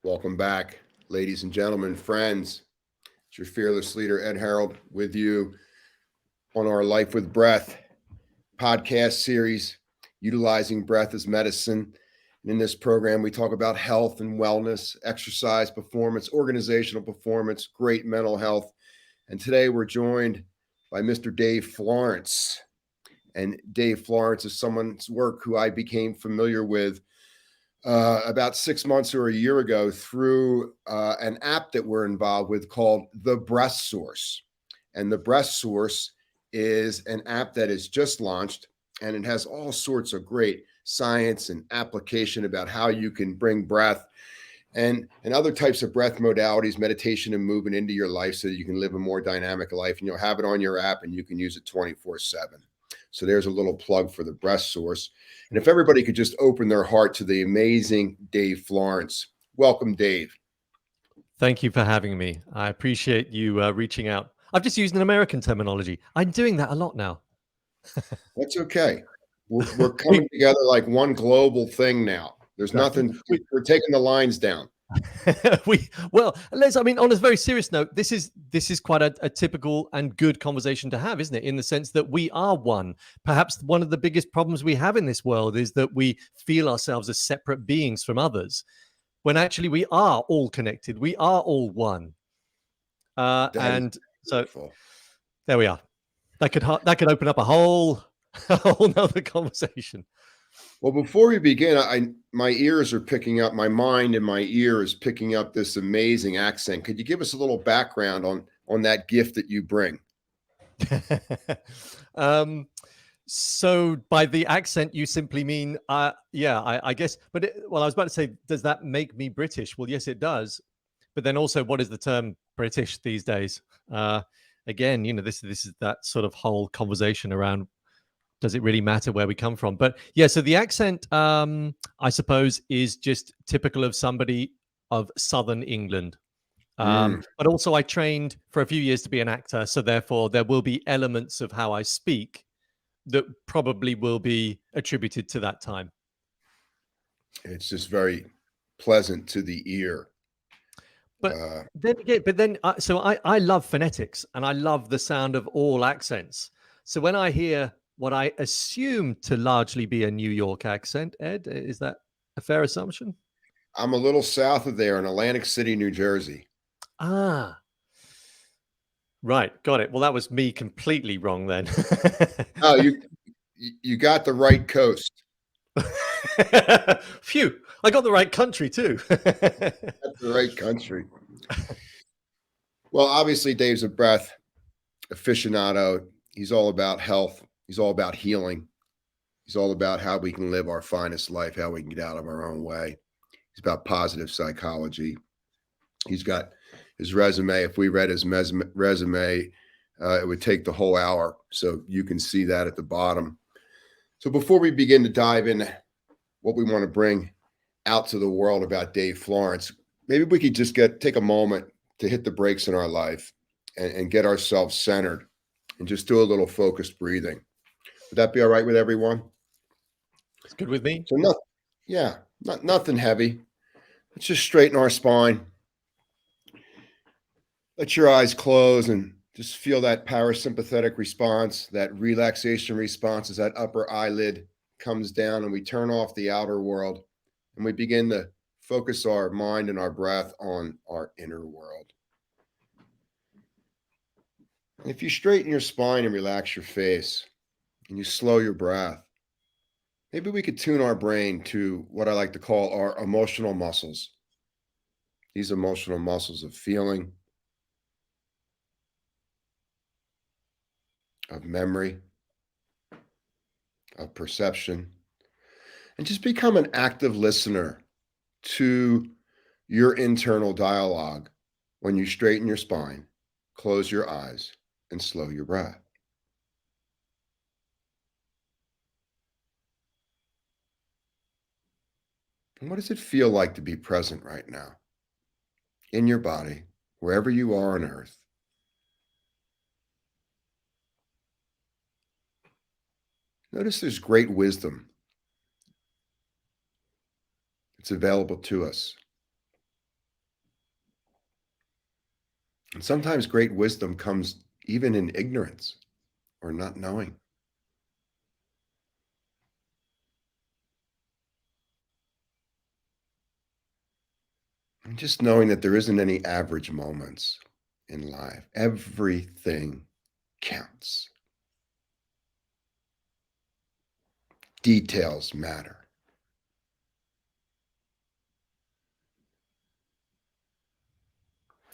Welcome back, ladies and gentlemen, friends. It's your fearless leader, Ed Harold, with you on our Life with Breath podcast series, utilizing breath as medicine. And in this program, we talk about health and wellness, exercise performance, organizational performance, great mental health. And today we're joined by Mr. Dave Florence. And Dave Florence is someone's work who I became familiar with about 6 months or a year ago through an app that we're involved with called The Breath Source. And The Breath Source is an app that is just launched, and it has all sorts of great science and application about how you can bring breath and other types of breath modalities, meditation and movement into your life so that you can live a more dynamic life. And you'll have it on your app and you can use it 24/7. So there's a little plug for the breath source. And if everybody could just open their heart to the amazing Dave Florence. Welcome, Dave. Thank you for having me. I appreciate you reaching out. I've just used an American terminology. I'm doing that a lot now. That's okay. We're we, coming together like one global thing now. There's exactly. nothing, we're taking the lines down. I mean, on a very serious note, this is quite a typical and good conversation to have, isn't it? In the sense that we are one. Perhaps one of the biggest problems we have in this world is that we feel ourselves as separate beings from others, when actually we are all connected. We are all one. That is And so beautiful. there we are. That could open up a whole a whole nother conversation. Well, before we begin, my ears are picking up, my mind and my ear is picking up this amazing accent. Could you give us a little background on that gift that you bring? um, so by the accent, you simply mean, yeah, I guess. But I was about to say, does that make me British? Well, yes, it does. But then also, what is the term British these days? Again, this is that sort of whole conversation around, does it really matter where we come from? But yeah, so the accent, I suppose, is just typical of somebody of Southern England. Mm, But also, I trained for a few years to be an actor, so therefore there will be elements of how I speak that probably will be attributed to that time. it's just very pleasant to the ear. But Uh, then again, so I love phonetics and I love the sound of all accents. So when I hear what I assume to largely be a New York accent, Ed, is that a fair assumption? I'm a little south of there in Atlantic City, New Jersey. Ah, right, got it. Well, that was me completely wrong then. Oh, you got the right coast. Phew, I got the right country too. That's the right country. Well, obviously, Dave's a breath aficionado. He's all about health. He's all about healing. He's all about how we can live our finest life, how we can get out of our own way. He's about positive psychology. He's got his resume. If we read his resume, it would take the whole hour. So you can see that at the bottom. So before we begin to dive in what we want to bring out to the world about Dave Florence, maybe we could just take a moment to hit the brakes in our life and get ourselves centered and just do a little focused breathing. Would that be all right with everyone? It's good with me. So nothing heavy. Let's just straighten our spine. Let your eyes close and just feel that parasympathetic response, that relaxation response as that upper eyelid comes down and we turn off the outer world and we begin to focus our mind and our breath on our inner world. And if you straighten your spine and relax your face and you slow your breath, maybe we could tune our brain to what I like to call our emotional muscles. These emotional muscles of feeling, of memory, of perception, and just become an active listener to your internal dialogue when you straighten your spine, close your eyes, and slow your breath. And what does it feel like to be present right now in your body, wherever you are on earth? Notice there's great wisdom. It's available to us. And sometimes great wisdom comes even in ignorance or not knowing. And just knowing that there isn't any average moments in life. Everything counts. Details matter.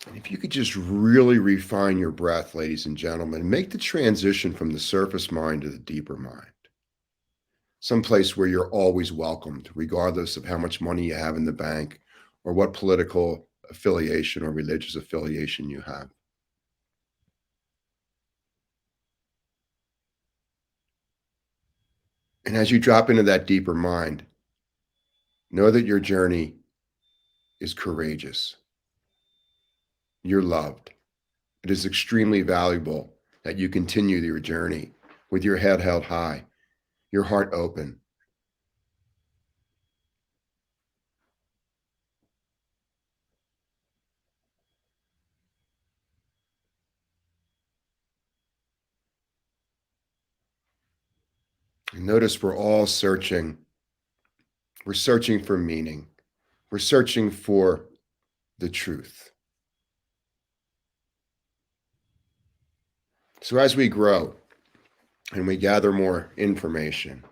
And if you could just really refine your breath, ladies and gentlemen, make the transition from the surface mind to the deeper mind, someplace where you're always welcomed, regardless of how much money you have in the bank or what political affiliation or religious affiliation you have. And as you drop into that deeper mind, know that your journey is courageous. You're loved. It is extremely valuable that you continue your journey with your head held high, your heart open. And notice we're all searching. We're searching for meaning. We're searching for the truth. So as we grow and we gather more information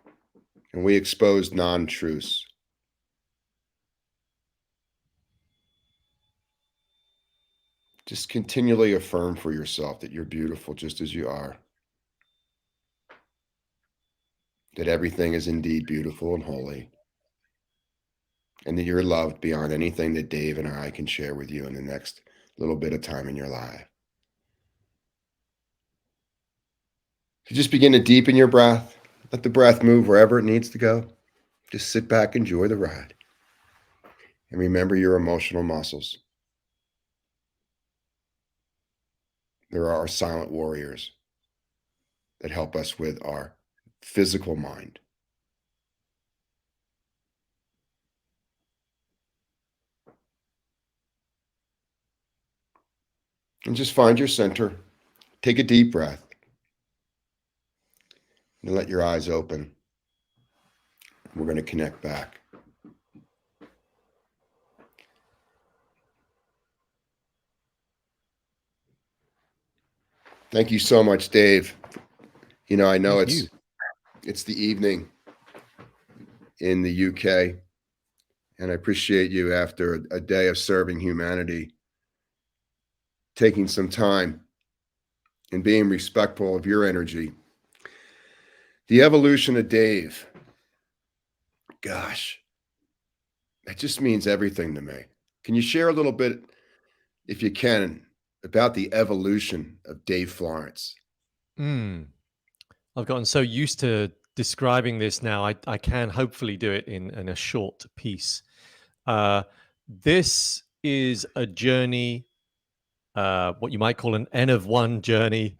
and we expose non-truths, just continually affirm for yourself that you're beautiful just as you are, that everything is indeed beautiful and holy, and that you're loved beyond anything that Dave and I can share with you in the next little bit of time in your life. So just begin to deepen your breath. Let the breath move wherever it needs to go. Just sit back, enjoy the ride. And remember your emotional muscles. There are our silent warriors that help us with our physical mind. And just find your center. Take a deep breath. And let your eyes open. We're going to connect back. Thank you so much, Dave. You know, I know it's the evening in the UK, and I appreciate you after a day of serving humanity, taking some time and being respectful of your energy. The evolution of Dave, gosh, that just means everything to me. Can you share a little bit, if you can, about the evolution of Dave Florence? I've gotten so used to describing this now. I can hopefully do it in a short piece. This is a journey, what you might call an N of one journey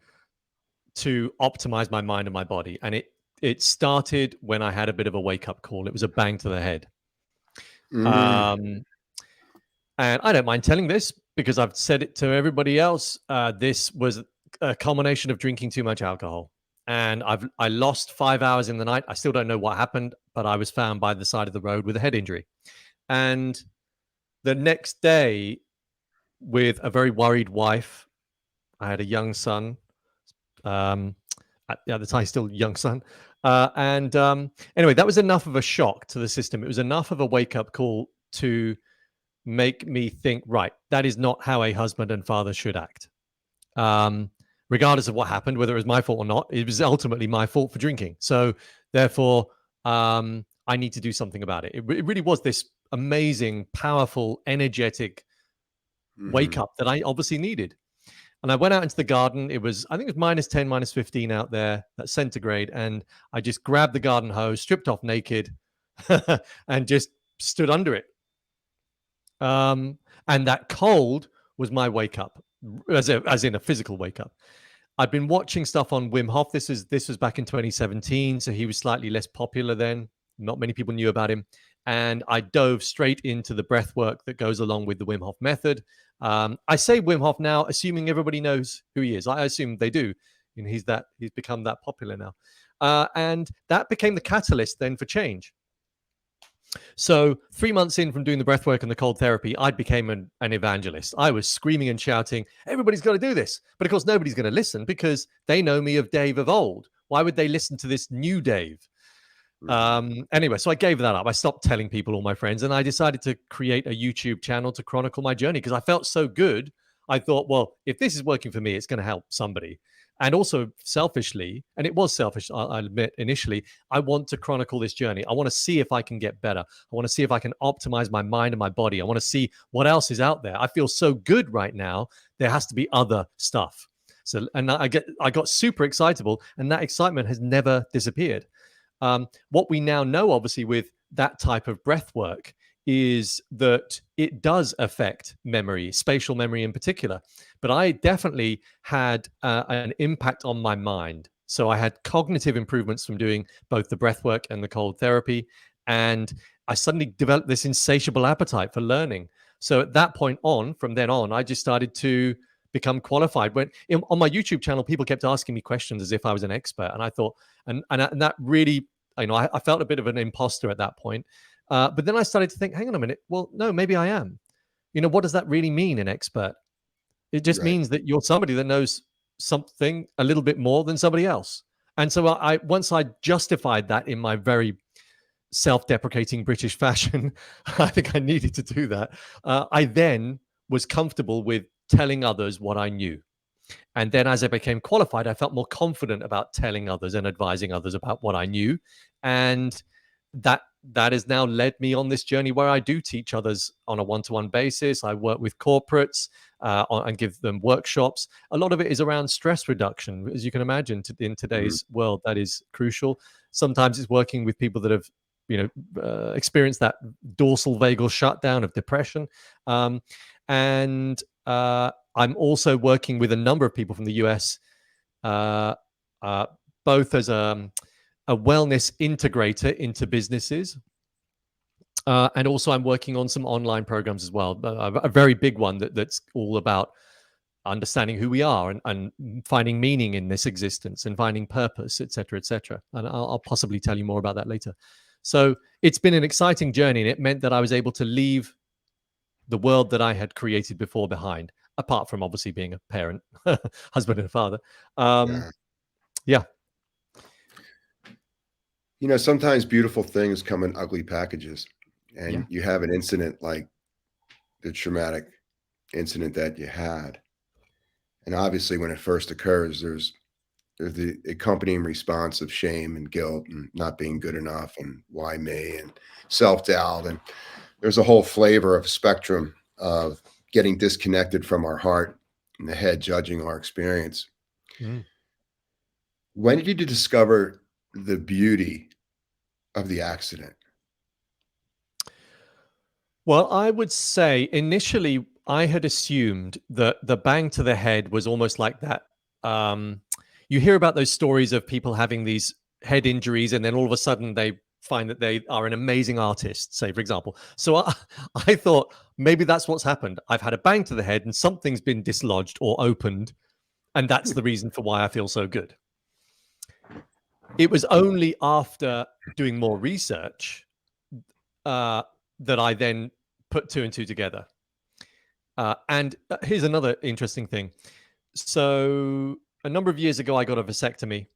to optimize my mind and my body. And it started when I had a bit of a wake up call. It was a bang to the head. And I don't mind telling this because I've said it to everybody else. This was a culmination of drinking too much alcohol. And I lost 5 hours in the night. I still don't know what happened, but I was found by the side of the road with a head injury. And the next day, with a very worried wife, I had a young son. At the time, still young son. Anyway, that was enough of a shock to the system. It was enough of a wake up call to make me think, right, that is not how a husband and father should act. Regardless of what happened, whether it was my fault or not, it was ultimately my fault for drinking. So therefore, I need to do something about it. It really was this amazing, powerful, energetic wake up that I obviously needed. And I went out into the garden. It was, I think it was -10, -15 out there, that centigrade. And I just grabbed the garden hose, stripped off naked, and just stood under it. And that cold was my wake up, as in a physical wake up. I'd been watching stuff on Wim Hof. This was back in 2017, so he was slightly less popular then. Not many people knew about him. and I dove straight into the breath work that goes along with the Wim Hof method. I say Wim Hof now, assuming everybody knows who he is. I assume they do. He's become that popular now. And that became the catalyst then for change. So 3 months in from doing the breath work and the cold therapy, I became an evangelist. I was screaming and shouting, everybody's got to do this. But of course, nobody's going to listen because they know me of Dave of old. Why would they listen to this new Dave? Anyway, so I gave that up. I stopped telling people, all my friends, and I decided to create a YouTube channel to chronicle my journey because I felt so good. I thought, well, if this is working for me, it's going to help somebody. And also selfishly, and it was selfish, I'll admit initially, I want to chronicle this journey. I want to see if I can get better. I want to see if I can optimize my mind and my body. I want to see what else is out there. I feel so good right now. There has to be other stuff. So, and I got super excitable, and that excitement has never disappeared. What we now know, obviously, with that type of breath work is that it does affect memory, spatial memory in particular. But I definitely had an impact on my mind. So I had cognitive improvements from doing both the breath work and the cold therapy. And I suddenly developed this insatiable appetite for learning. So at that point on, from then on, I just started to become qualified. On my YouTube channel, people kept asking me questions as if I was an expert. And I thought, and that really, I felt a bit of an imposter at that point. But then I started to think, hang on a minute. Well, no, maybe I am. What does that really mean, an expert? It just means that you're somebody that knows something a little bit more than somebody else. And so once I justified that in my very self-deprecating British fashion, I think I needed to do that. I then was comfortable with telling others what I knew. And then as I became qualified, I felt more confident about telling others and advising others about what I knew. And that has now led me on this journey where I do teach others on a one-to-one basis. I work with corporates and give them workshops. A lot of it is around stress reduction. As you can imagine, in today's world, that is crucial. Sometimes it's working with people that have experienced that dorsal vagal shutdown of depression. And I'm also working with a number of people from the US, both as a wellness integrator into businesses. And also I'm working on some online programs as well. A very big one that's all about understanding who we are and finding meaning in this existence and finding purpose, et cetera, et cetera. And I'll possibly tell you more about that later. So it's been an exciting journey, and it meant that I was able to leave the world that I had created before behind, apart from obviously being a parent, husband and father. Yeah. Sometimes beautiful things come in ugly packages, and you have an incident like the traumatic incident that you had. And obviously when it first occurs, there's the accompanying response of shame and guilt and not being good enough and why me and self-doubt. And there's a whole flavor of spectrum of getting disconnected from our heart and the head judging our experience. When did you discover the beauty of the accident? Well, I would say initially I had assumed that the bang to the head was almost like that. You hear about those stories of people having these head injuries, and then all of a sudden they find that they are an amazing artist, say, for example. So I thought maybe that's what's happened. I've had a bang to the head and something's been dislodged or opened, and that's the reason for why I feel so good. It was only after doing more research that I then put two and two together. And here's another interesting thing. So a number of years ago, I got a vasectomy.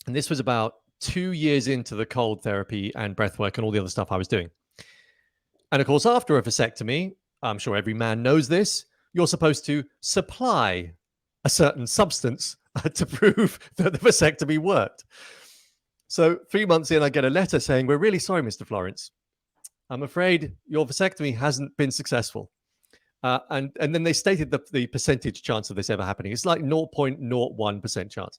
And this was about 2 years into the cold therapy and breath work and all the other stuff I was doing. And of course, after a vasectomy, I'm sure every man knows this, you're supposed to supply a certain substance to prove that the vasectomy worked. So 3 months in, I get a letter saying, "We're really sorry, Mr. Florence. I'm afraid your vasectomy hasn't been successful." And then they stated the percentage chance of this ever happening. It's like 0.01% chance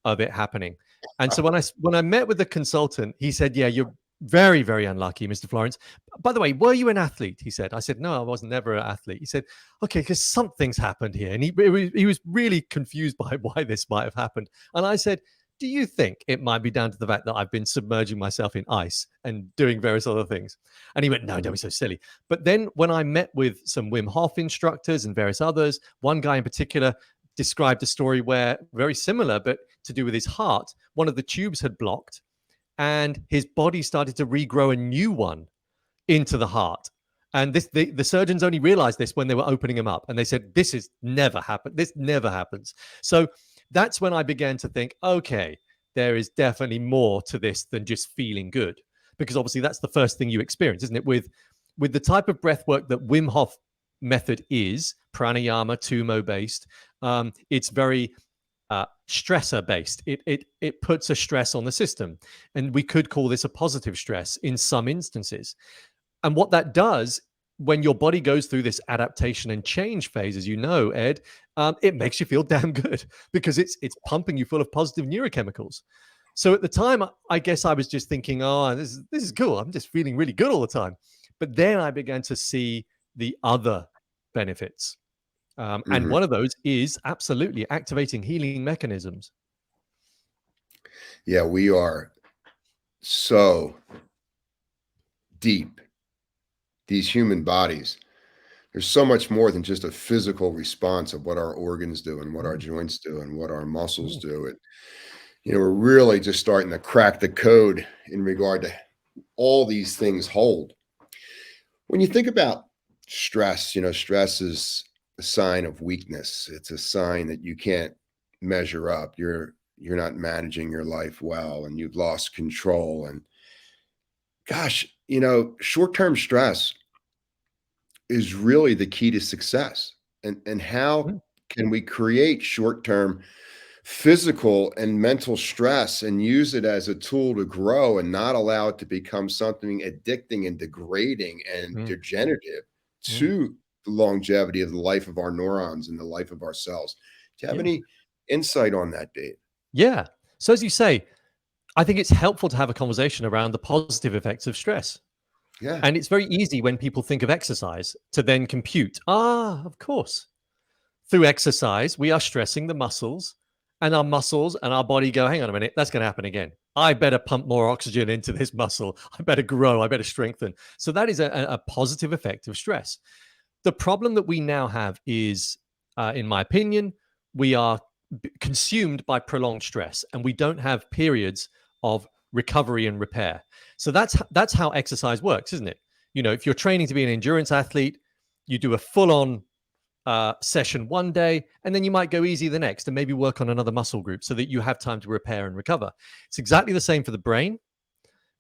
of it happening. And so when I met with the consultant, he said, "Yeah, you're very, very unlucky, Mr. Florence. By the way, were you an athlete?" He said. I said, "No, I was never an athlete." He said, "Okay, because something's happened here." And he was really confused by why this might have happened. And I said, do you think it might be down to the fact that I've been submerging myself in ice and doing various other things? And he went, no, don't be so silly. But then when I met with some Wim Hof instructors and various others, one guy in particular described a story where, very similar, but to do with his heart, one of the tubes had blocked and his body started to regrow a new one into the heart. And the surgeons only realized this when they were opening him up. And they said, this is never happened. This never happens. So that's when I began to think, okay, there is definitely more to this than just feeling good. Because obviously that's the first thing you experience, isn't it? With the type of breath work that Wim Hof method is, pranayama, tumo based, it's very stressor based. It puts a stress on the system. And we could call this a positive stress in some instances. And what that does when your body goes through this adaptation and change phase, as you know, Ed, it makes you feel damn good because it's pumping you full of positive neurochemicals. So at the time, I guess I was just thinking, oh, this is cool. I'm just feeling really good all the time. But then I began to see the other benefits. And one of those is absolutely activating healing mechanisms. Yeah, we are so deep. These human bodies, there's so much more than just a physical response of what our organs do and what our joints do and what our muscles do. And, we're really just starting to crack the code in regard to all these things hold. When you think about stress, stress is a sign of weakness. It's a sign that you can't measure up. You're not managing your life well and you've lost control. And gosh, short-term stress is really the key to success. And how can we create short-term physical and mental stress and use it as a tool to grow and not allow it to become something addicting and degrading and degenerative to the longevity of the life of our neurons and the life of our cells? Do you have any insight on that, Dave? Yeah. So as you say, I think it's helpful to have a conversation around the positive effects of stress. Yeah. And it's very easy when people think of exercise to then compute, of course. Through exercise, we are stressing the muscles and our body go, hang on a minute, that's going to happen again. I better pump more oxygen into this muscle. I better grow. I better strengthen. So that is a positive effect of stress. The problem that we now have is, in my opinion, we are consumed by prolonged stress and we don't have periods of recovery and repair. So that's how exercise works, isn't it? If you're training to be an endurance athlete, you do a full-on session one day, and then you might go easy the next and maybe work on another muscle group so that you have time to repair and recover. It's exactly the same for the brain.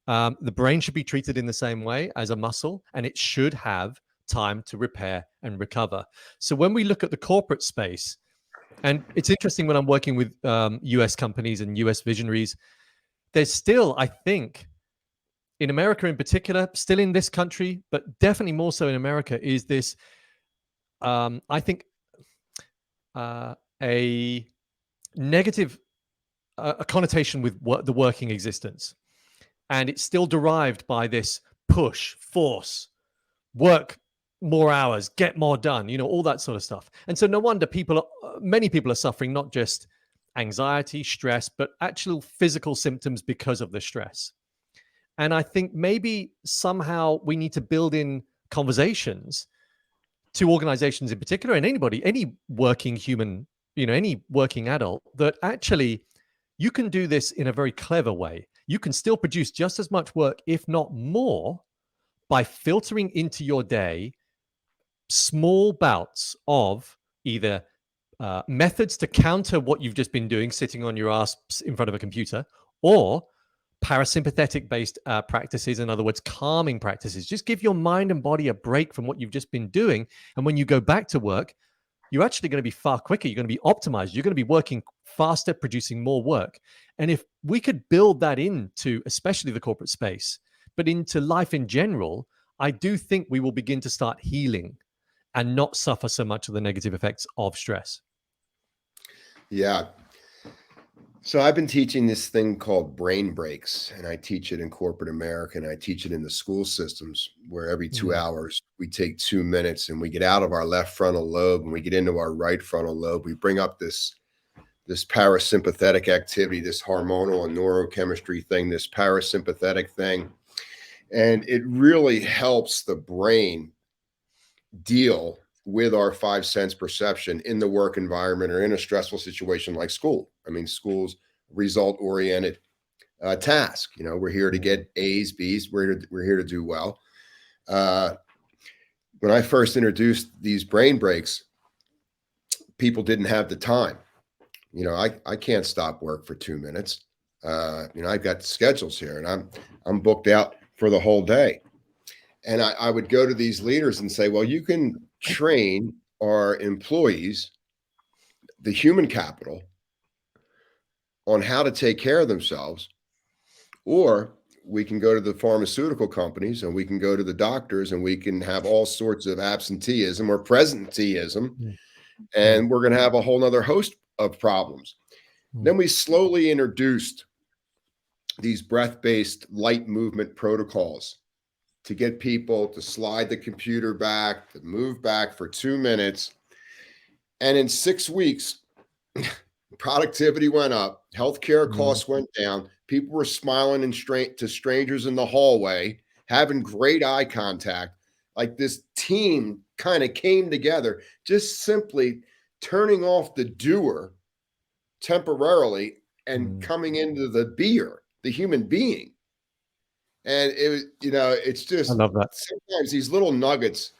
The brain should be treated in the same way as a muscle, and it should have time to repair and recover. So when we look at the corporate space, and it's interesting when I'm working with US companies and US visionaries, there's still, I think, in America in particular, still in this country, but definitely more so in America, is this, I think, a negative a connotation with the working existence. And it's still derived by this push, force, work more hours, get more done, all that sort of stuff. And so no wonder many people are suffering not just anxiety, stress, but actual physical symptoms because of the stress. And I think maybe somehow we need to build in conversations to organizations in particular, and anybody, any working human, any working adult, that actually you can do this in a very clever way. You can still produce just as much work, if not more, by filtering into your day small bouts of either methods to counter what you've just been doing, sitting on your ass in front of a computer, or parasympathetic based practices, in other words, calming practices. Just give your mind and body a break from what you've just been doing. And when you go back to work, you're actually going to be far quicker. You're going to be optimized. You're going to be working faster, producing more work. And if we could build that into, especially the corporate space, but into life in general, I do think we will begin to start healing and not suffer so much of the negative effects of stress. Yeah. So I've been teaching this thing called brain breaks, and I teach it in corporate America, and I teach it in the school systems, where every 2 hours we take 2 minutes and we get out of our left frontal lobe and we get into our right frontal lobe. We bring up this this parasympathetic activity, this hormonal and neurochemistry thing, this parasympathetic thing. And it really helps the brain deal with our five sense perception in the work environment or in a stressful situation like school. I mean, school's result oriented task. You know, we're here to get A's, B's. We're here to do well. When I first introduced these brain breaks, people didn't have the time. You know, I can't stop work for 2 minutes. You know, I've got schedules here, and I'm booked out for the whole day. And I would go to these leaders and say, well, you can train our employees, the human capital, on how to take care of themselves, or we can go to the pharmaceutical companies and we can go to the doctors and we can have all sorts of absenteeism or presenteeism, and we're going to have a whole nother host of problems. Then we slowly introduced these breath-based light movement protocols to get people to slide the computer back, to move back for 2 minutes. And in 6 weeks, productivity went up, healthcare costs went down, people were smiling and to strangers in the hallway, having great eye contact. Like this team kind of came together, just simply turning off the doer temporarily and coming into the beer, the human being. And it was, you know, it's just, I love that. Sometimes these little nuggets,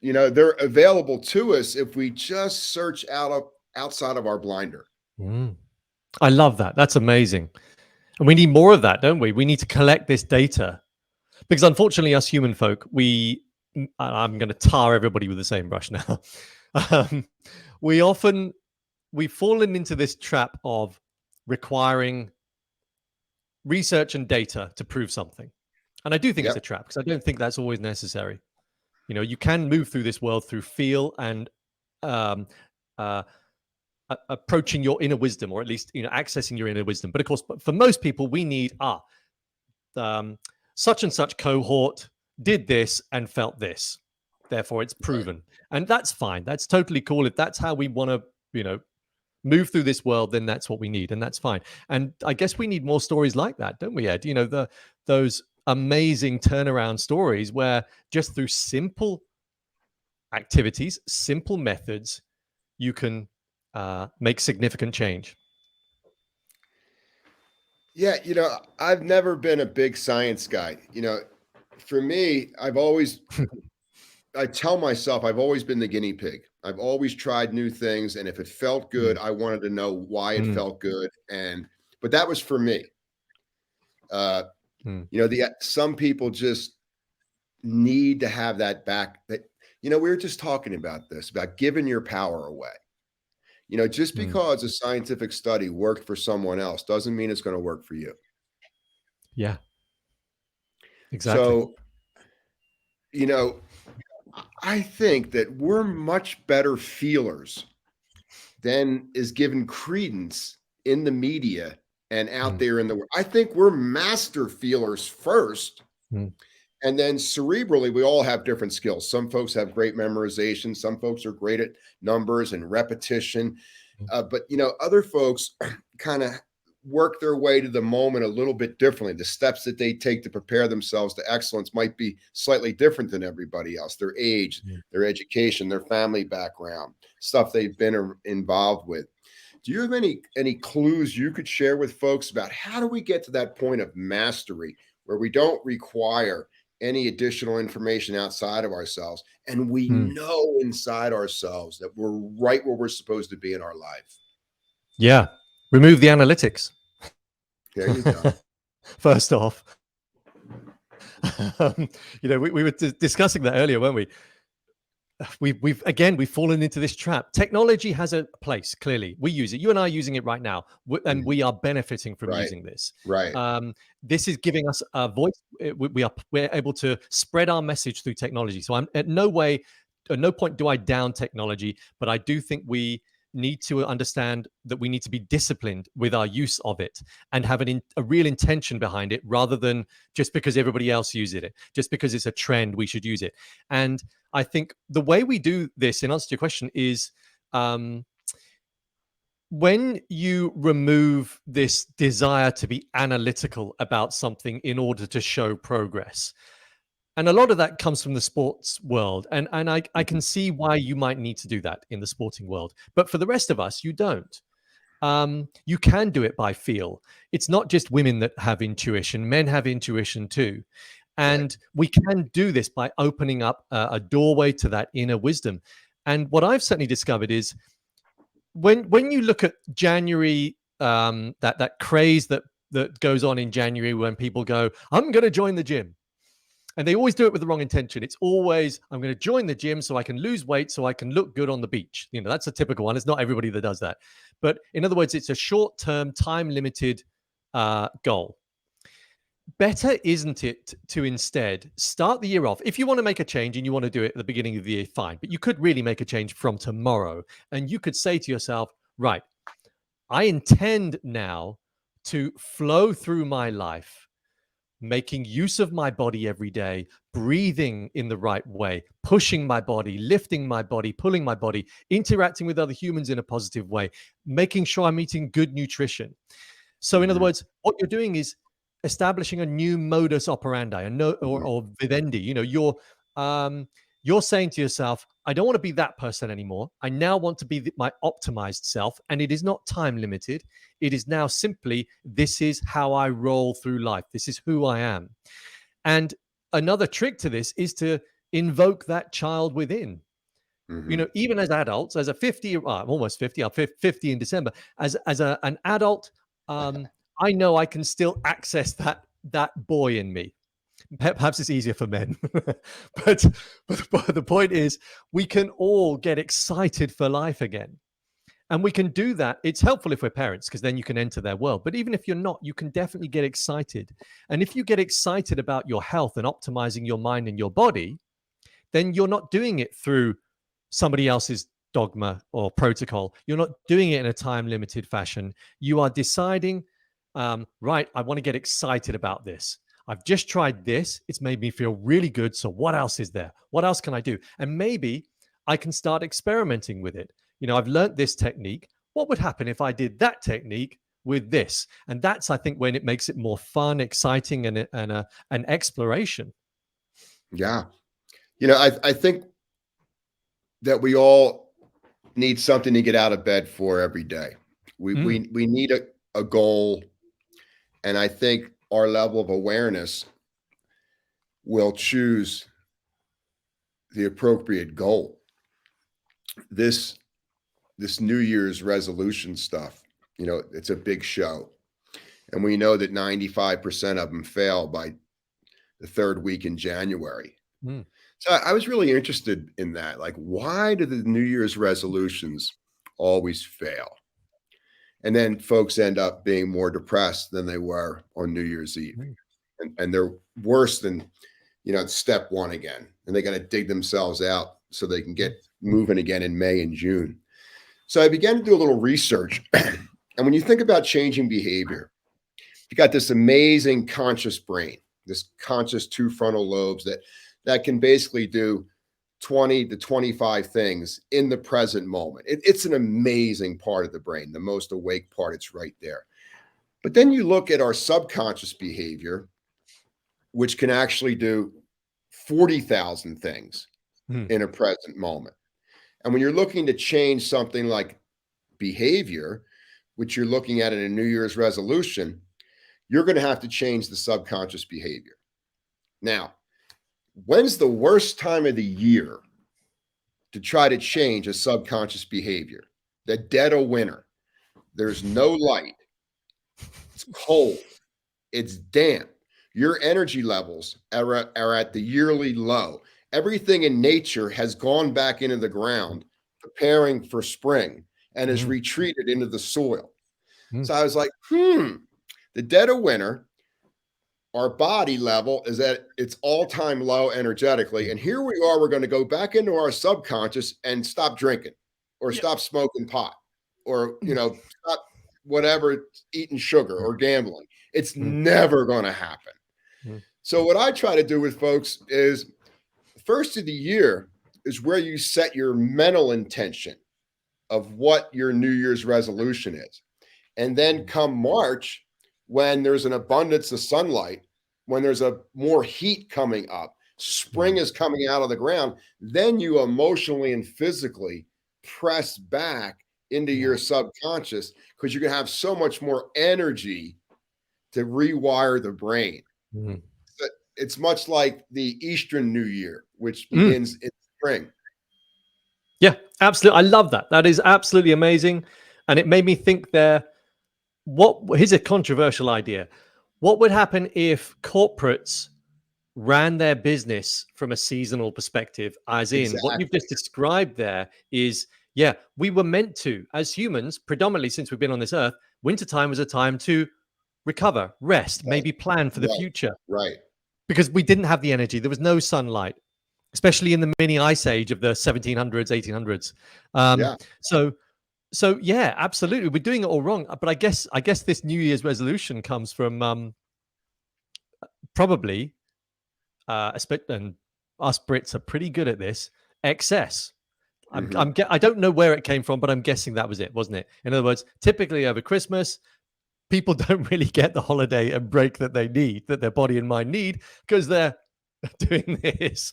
you know, they're available to us if we just search outside of our blinder. I love that. That's amazing. And we need more of that, don't we? We need to collect this data, because unfortunately, us human folk, I'm going to tar everybody with the same brush now. We've fallen into this trap of requiring research and data to prove something. And I do think it's a trap, because I don't think that's always necessary. You know, you can move through this world through feel and approaching your inner wisdom, or at least, you know, accessing your inner wisdom. But of course, for most people, we need such and such cohort did this and felt this, therefore it's proven. And that's fine. That's totally cool. If that's how we want to, you know, move through this world, then that's what we need, and that's fine. And I guess we need more stories like that, don't we, Ed? You know, those amazing turnaround stories where just through simple activities, simple methods, you can make significant change. Yeah, you know, I've never been a big science guy. You know, for me, I tell myself I've always been the guinea pig. I've always tried new things, and if it felt good, I wanted to know why it felt good. But that was for me. You know, some people just need to have that back. That, you know, we were just talking about this, about giving your power away. You know, just because a scientific study worked for someone else doesn't mean it's going to work for you. Yeah, exactly. So, you know, I think that we're much better feelers than is given credence in the media and out there in the world. I think we're master feelers first. And then cerebrally, we all have different skills. Some folks have great memorization. Some folks are great at numbers and repetition. But, you know, other folks kind of work their way to the moment a little bit differently. The steps that they take to prepare themselves to excellence might be slightly different than everybody else. Their age, their education, their family background, stuff they've been involved with. Do you have any clues you could share with folks about how do we get to that point of mastery where we don't require any additional information outside of ourselves, and we know inside ourselves that we're right where we're supposed to be in our life? Yeah. Remove the analytics. There you go. First off, you know, we were discussing that earlier, weren't we? We've fallen into this trap. Technology has a place. Clearly, we use it. You and I are using it right now, and we are benefiting from using this. Right. This is giving us a voice. We're able to spread our message through technology. So I'm at no point do I down technology, but I do think we need to understand that we need to be disciplined with our use of it and have a real intention behind it, rather than just because everybody else uses it, just because it's a trend, we should use it. And I think the way we do this, in answer to your question, is when you remove this desire to be analytical about something in order to show progress, and a lot of that comes from the sports world, and I can see why you might need to do that in the sporting world, but for the rest of us, you don't. You can do it by feel. It's not just women that have intuition; men have intuition too, Right. and we can do this by opening up a doorway to that inner wisdom. And what I've certainly discovered is when you look at January, that craze that goes on in January when people go, "I'm going to join the gym." And they always do it with the wrong intention. It's always, I'm going to join the gym so I can lose weight, so I can look good on the beach. That's a typical one. It's not everybody that does that. But in other words, it's a short-term, time-limited goal. Better, isn't it, to instead start the year off? If you want to make a change and you want to do it at the beginning of the year, fine. But you could really make a change from tomorrow. And you could say to yourself, right, I intend now to flow through my life, making use of my body every day, breathing in the right way, pushing my body, lifting my body, pulling my body, interacting with other humans in a positive way, making sure I'm eating good nutrition. So, in other Mhm. words, what you're doing is establishing a new modus operandi, or vivendi. You're saying to yourself, I don't want to be that person anymore. I now want to be my optimized self. And it is not time limited. It is now simply, this is how I roll through life. This is who I am. And another trick to this is to invoke that child within. Mhm. Even as adults, as a 50, I'm almost 50, I'm 50 in December, an adult, I know I can still access that boy in me. Perhaps it's easier for men, but, but the point is, we can all get excited for life again. And we can do that. It's helpful if we're parents, because then you can enter their world. But even if you're not, you can definitely get excited. And if you get excited about your health and optimizing your mind and your body, then you're not doing it through somebody else's dogma or protocol. You're not doing it in a time limited fashion. You are deciding, right, I want to get excited about this. I've just tried this. It's made me feel really good. So what else is there? What else can I do? And maybe I can start experimenting with it. I've learned this technique. What would happen if I did that technique with this? And that's, I think, when it makes it more fun, exciting, and an exploration. Yeah. I think that we all need something to get out of bed for every day. We Mm, we we need a goal, and I think our level of awareness will choose the appropriate goal. This this New Year's resolution stuff, it's a big show. And we know that 95% of them fail by the third week in January. mm, So I was really interested in that. Like, why do the New Year's resolutions always fail? And then folks end up being more depressed than they were on New Year's Eve. mm, And they're worse than, step one again. And they got to dig themselves out so they can mm, get moving again in May and June. So I began to do a little research. And when you think about changing behavior, you got this amazing conscious brain, this conscious two frontal lobes that can basically do 20 to 25 things in the present moment. It's an amazing part of the brain, the most awake part. It's right there. But then you look at our subconscious behavior, which can actually do 40,000 things mm. in a present moment. And when you're looking to change something like behavior, which you're looking at in a New Year's resolution, you're going to have to change the subconscious behavior. Now, when's the worst time of the year to try to change a subconscious behavior? The dead of winter. There's no light. It's cold. It's damp. Your energy levels are at the yearly low. Everything in nature has gone back into the ground, preparing for spring, and has Mm, retreated into the soil. mm, So I was like, the dead of winter, our body level is at its all-time low energetically. mm. And here we are, we're going to go back into our subconscious and stop drinking or Yeah. stop smoking pot or, Mm, stop whatever, eating sugar mm, or gambling. It's mm, never going to happen. mm, So what I try to do with folks is first of the year is where you set your mental intention of what your New Year's resolution is. And then come March, when there's an abundance of sunlight, when there's a more heat coming up, spring is coming out of the ground, then you emotionally and physically press back into your subconscious, because you're going to have so much more energy to rewire the brain. It's much like the Eastern New Year, which begins in spring. Yeah, absolutely. I love that. That is absolutely amazing. And it made me think there, here's a controversial idea. What would happen if corporates ran their business from a seasonal perspective, as in what you've just described there is, yeah, we were meant to, as humans, predominantly since we've been on this earth, wintertime was a time to recover, rest, maybe plan for the future. Right. Because we didn't have the energy. There was no sunlight, especially in the mini ice age of the 1700s, 1800s. So yeah, absolutely. We're doing it all wrong. But I guess this New Year's resolution comes from probably, and us Brits are pretty good at this, excess. I don't know where it came from, but I'm guessing that was it, wasn't it? In other words, typically over Christmas, people don't really get the holiday and break that they need, that their body and mind need, because they're doing this.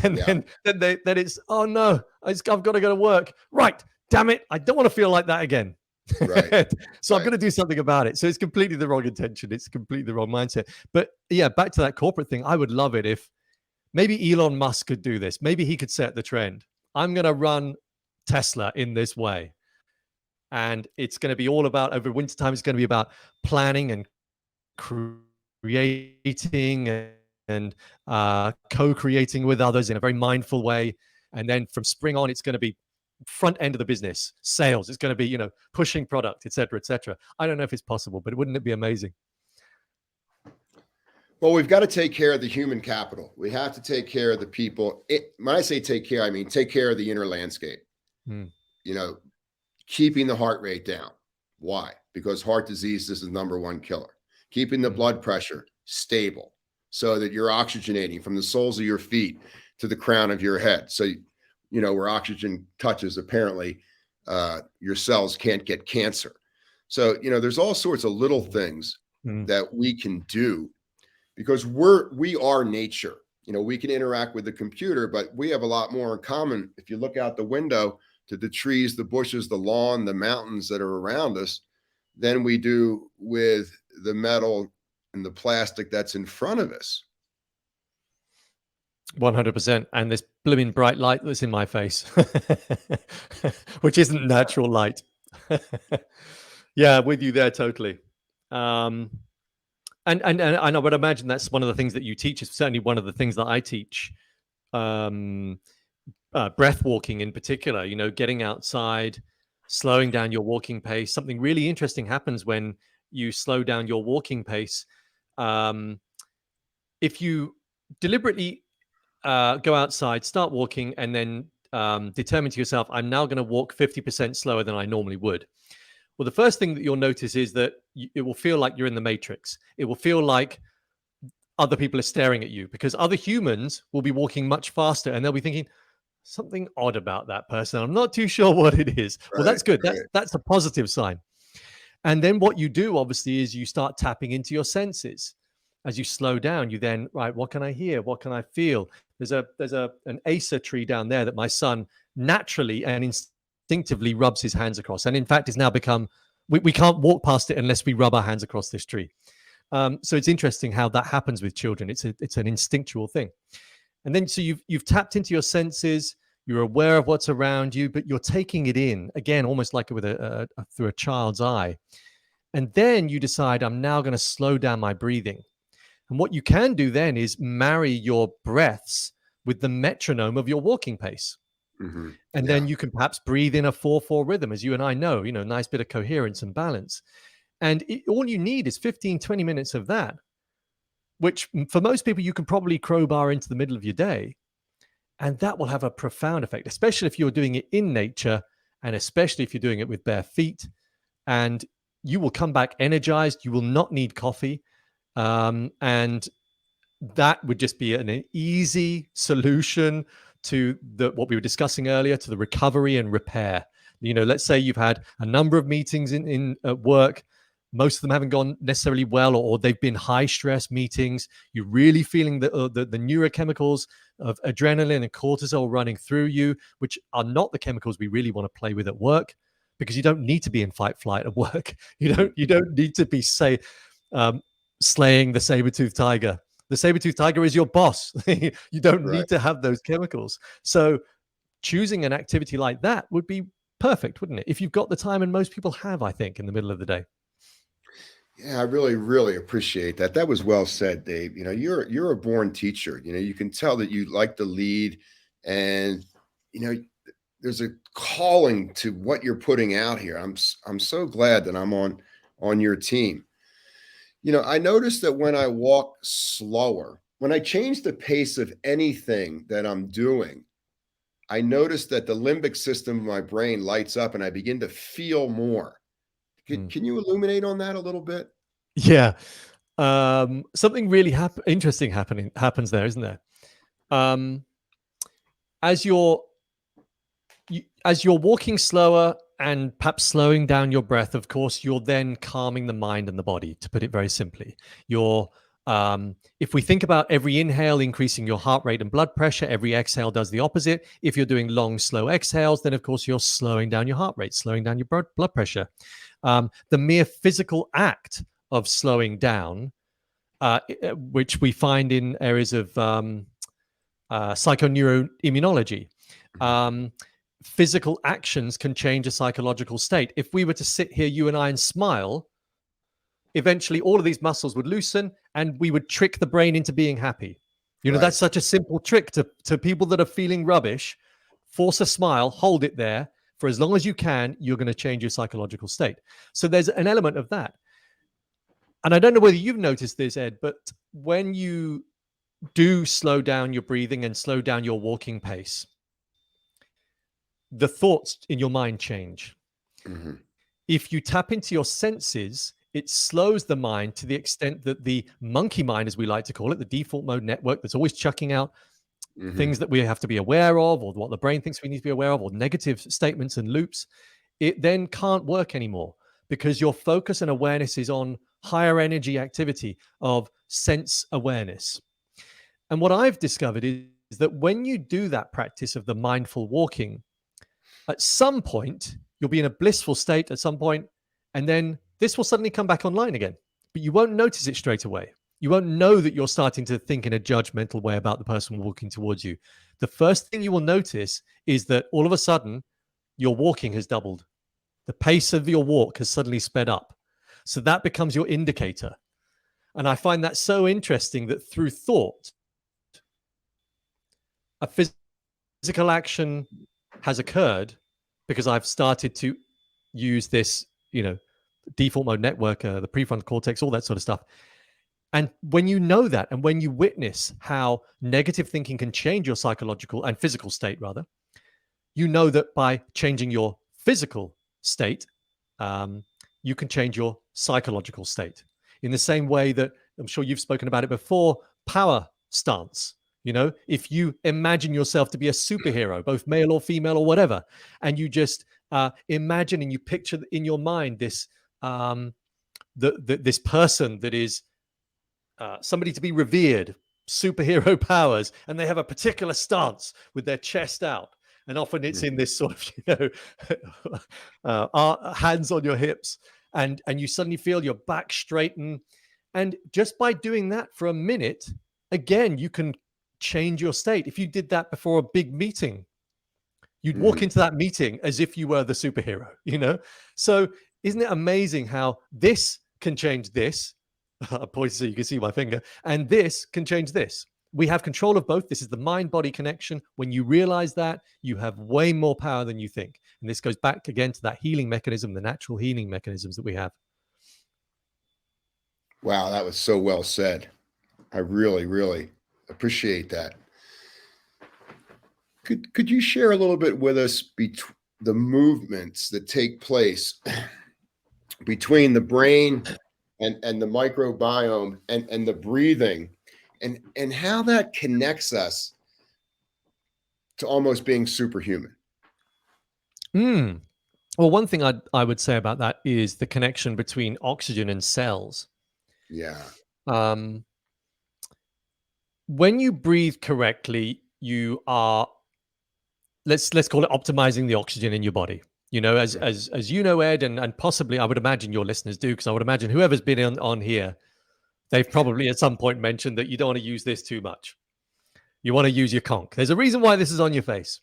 And then it's, oh no, I've got to go to work. Right. Damn it. I don't want to feel like that again. Right. So I'm going to do something about it. So it's completely the wrong intention. It's completely the wrong mindset. But yeah, back to that corporate thing. I would love it if maybe Elon Musk could do this. Maybe he could set the trend. I'm going to run Tesla in this way. And it's going to be all about, over wintertime, it's going to be about planning and creating and co-creating with others in a very mindful way. And then from spring on, it's going to be front end of the business, sales. It's going to be, pushing product, et cetera, et cetera. I don't know if it's possible, but wouldn't it be amazing? Well, we've got to take care of the human capital. We have to take care of the people. When I say take care, I mean take care of the inner landscape. Keeping the heart rate down. Why? Because heart disease is the number one killer. Keeping the blood pressure stable so that you're oxygenating from the soles of your feet to the crown of your head. So, where oxygen touches, apparently, your cells can't get cancer. So, there's all sorts of little things that we can do, because we are nature. We can interact with the computer, but we have a lot more in common. If you look out the window to the trees, the bushes, the lawn, the mountains that are around us, than we do with the metal and the plastic that's in front of us. 100%. And this blooming bright light that's in my face, which isn't natural light. Yeah, with you there totally. And I would imagine that's one of the things that you teach. Is certainly one of the things that I teach. Breath walking in particular, getting outside, slowing down your walking pace. Something really interesting happens when you slow down your walking pace. If you deliberately go outside, start walking, and then determine to yourself, I'm now going to walk 50% slower than I normally would. Well, the first thing that you'll notice is that it will feel like you're in the Matrix. It will feel like other people are staring at you, because other humans will be walking much faster and they'll be thinking, something odd about that person. I'm not too sure what it is. Well, that's good. That's a positive sign. And then what you do, obviously, is you start tapping into your senses. As you slow down, you then, right, what can I hear? What can I feel? There's an acer tree down there that my son naturally and instinctively rubs his hands across. And in fact, it's now become, we can't walk past it unless we rub our hands across this tree. So it's interesting how that happens with children. It's an instinctual thing. And then so you've tapped into your senses, you're aware of what's around you, but you're taking it in, again, almost like with through a child's eye. And then you decide, I'm now going to slow down my breathing. And what you can do then is marry your breaths with the metronome of your walking pace. And then you can perhaps breathe in a 4/4 rhythm, as you and I know, nice bit of coherence and balance. And all you need is 15, 20 minutes of that, which for most people, you can probably crowbar into the middle of your day. And that will have a profound effect, especially if you're doing it in nature, and especially if you're doing it with bare feet. And you will come back energized. You will not need coffee. And that would just be an easy solution to what we were discussing earlier, to the recovery and repair. Let's say you've had a number of meetings in at work. Most of them haven't gone necessarily well, or they've been high stress meetings. You're really feeling the neurochemicals of adrenaline and cortisol running through you, which are not the chemicals we really want to play with at work, because you don't need to be in fight flight at work. You don't need to be slaying the saber-toothed tiger. The saber-toothed tiger is your boss. You don't Right. need to have those chemicals. So choosing an activity like that would be perfect, wouldn't it? If you've got the time, and most people have, I think, in the middle of the day. Yeah, I really, really appreciate that. That was well said, Dave. You're a born teacher. You can tell that you like to lead, and there's a calling to what you're putting out here. I'm so glad that I'm on your team. I noticed that when I walk slower, when I change the pace of anything that I'm doing, I notice that the limbic system of my brain lights up and I begin to feel more. Can you illuminate on that a little bit? Yeah. Something really interesting happens there, isn't there? As you're walking slower and perhaps slowing down your breath, of course, you're then calming the mind and the body, to put it very simply. If we think about every inhale increasing your heart rate and blood pressure, every exhale does the opposite. If you're doing long, slow exhales, then of course you're slowing down your heart rate, slowing down your blood pressure. The mere physical act of slowing down, which we find in areas of psychoneuroimmunology, physical actions can change a psychological state. If we were to sit here, you and I, and smile, eventually all of these muscles would loosen and we would trick the brain into being happy. Right. That's such a simple trick to people that are feeling rubbish. Force a smile, hold it there for as long as you can, you're going to change your psychological state. So there's an element of that. And I don't know whether you've noticed this, Ed, but when you do slow down your breathing and slow down your walking pace, the thoughts in your mind change. Mm-hmm. If you tap into your senses, it slows the mind to the extent that the monkey mind, as we like to call it, the default mode network that's always chucking out things that we have to be aware of, or what the brain thinks we need to be aware of, or negative statements and loops, it then can't work anymore, because your focus and awareness is on higher energy activity of sense awareness. And what I've discovered is that when you do that practice of the mindful walking, at some point, you'll be in a blissful state at some point, and then this will suddenly come back online again. But you won't notice it straight away. You won't know that you're starting to think in a judgmental way about the person walking towards you. The first thing you will notice is that all of a sudden, your walking has doubled. The pace of your walk has suddenly sped up. So that becomes your indicator. And I find that so interesting that through thought, a physical action has occurred because I've started to use this, default mode network, the prefrontal cortex, all that sort of stuff. And when you know that, and when you witness how negative thinking can change your psychological and physical state, rather, you know that by changing your physical state, you can change your psychological state. In the same way that, I'm sure you've spoken about it before, power stance. If you imagine yourself to be a superhero, both male or female or whatever, and you just imagine and you picture in your mind this this person that is somebody to be revered, superhero powers, and they have a particular stance with their chest out, and often it's in this sort of hands on your hips, and you suddenly feel your back straighten, and just by doing that for a minute, again, you can change your state. If you did that before a big meeting, you'd walk into that meeting as if you were the superhero. So isn't it amazing how this can change this? I point so you can see my finger, and this can change this. We have control of both. This is the mind-body connection. When you realize that, you have way more power than you think. And this goes back again to that healing mechanism, the natural healing mechanisms that we have. Wow, that was so well said. I really, really appreciate that. Could you share a little bit with us the movements that take place between the brain and the microbiome and the breathing, and how that connects us to almost being superhuman? Well, one thing I would say about that is the connection between oxygen and cells. Yeah. Um, when you breathe correctly, you are, let's call it, optimizing the oxygen in your body. You know, as you know, Ed, and possibly I would imagine your listeners do, because I would imagine whoever's been on here, they've probably at some point mentioned that you don't want to use this too much. You want to use your conch. There's a reason why this is on your face.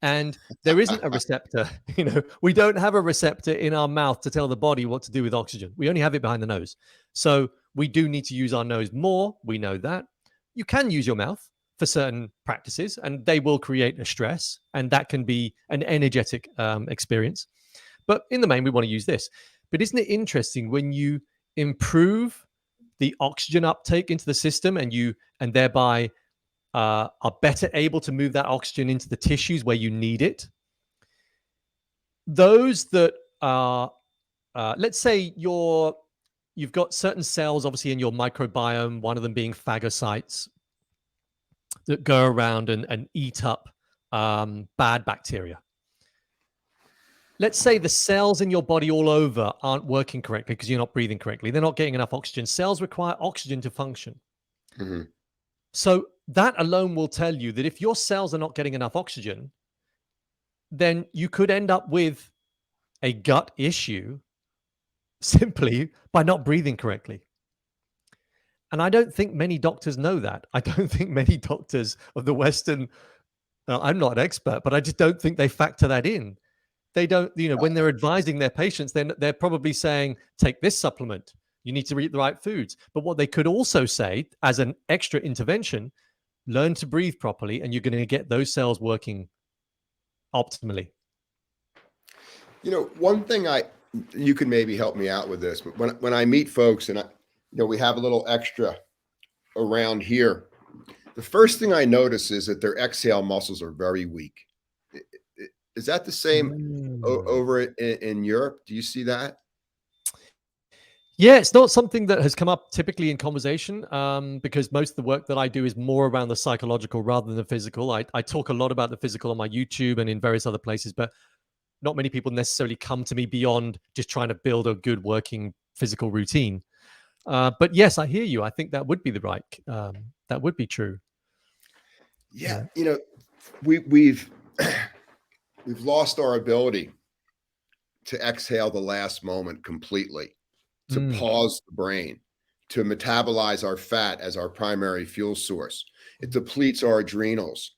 And there isn't a receptor. You know, we don't have a receptor in our mouth to tell the body what to do with oxygen. We only have it behind the nose. So we do need to use our nose more. We know that. You can use your mouth for certain practices, and they will create a stress, and that can be an energetic experience. But in the main, we want to use this. But isn't it interesting when you improve the oxygen uptake into the system, and thereby are better able to move that oxygen into the tissues where you need it? Those that are, let's say you've got certain cells, obviously, in your microbiome, one of them being phagocytes, that go around and eat up bad bacteria. Let's say the cells in your body all over aren't working correctly because you're not breathing correctly. They're not getting enough oxygen. Cells require oxygen to function. Hmm. So that alone will tell you that if your cells are not getting enough oxygen, then you could end up with a gut issue simply by not breathing correctly. And I don't think many doctors know that. I don't think many doctors of the Western, I'm not an expert, but I just don't think they factor that in. They don't, when they're advising their patients, then they're probably saying, take this supplement. You need to eat the right foods. But what they could also say as an extra intervention, learn to breathe properly, and you're going to get those cells working optimally. You know, one thing you can maybe help me out with this, but when I meet folks and we have a little extra around here, the first thing I notice is that their exhale muscles are very weak. Is that the same over in Europe? Do you see that? Yeah, it's not something that has come up typically in conversation, because most of the work that I do is more around the psychological rather than the physical. I talk a lot about the physical on my YouTube and in various other places, but not many people necessarily come to me beyond just trying to build a good working physical routine. But yes, I hear you. I think that would be that would be true. Yeah, we've we've lost our ability to exhale the last moment completely, to pause the brain, to metabolize our fat as our primary fuel source. It depletes our adrenals.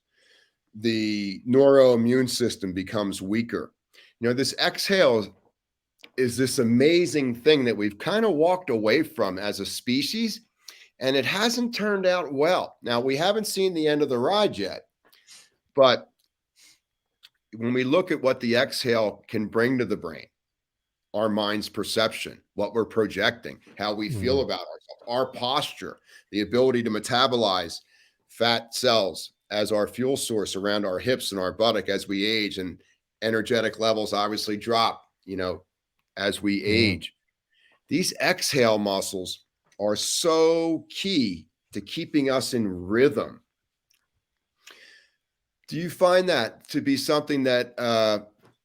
The neuroimmune system becomes weaker. This exhale is this amazing thing that we've kind of walked away from as a species, and it hasn't turned out well. Now, we haven't seen the end of the ride yet, but when we look at what the exhale can bring to the brain, our mind's perception, what we're projecting, how we feel about ourselves, our posture, the ability to metabolize fat cells as our fuel source around our hips and our buttock as we age, and energetic levels obviously drop, as we age. These exhale muscles are so key to keeping us in rhythm. Do you find that to be something that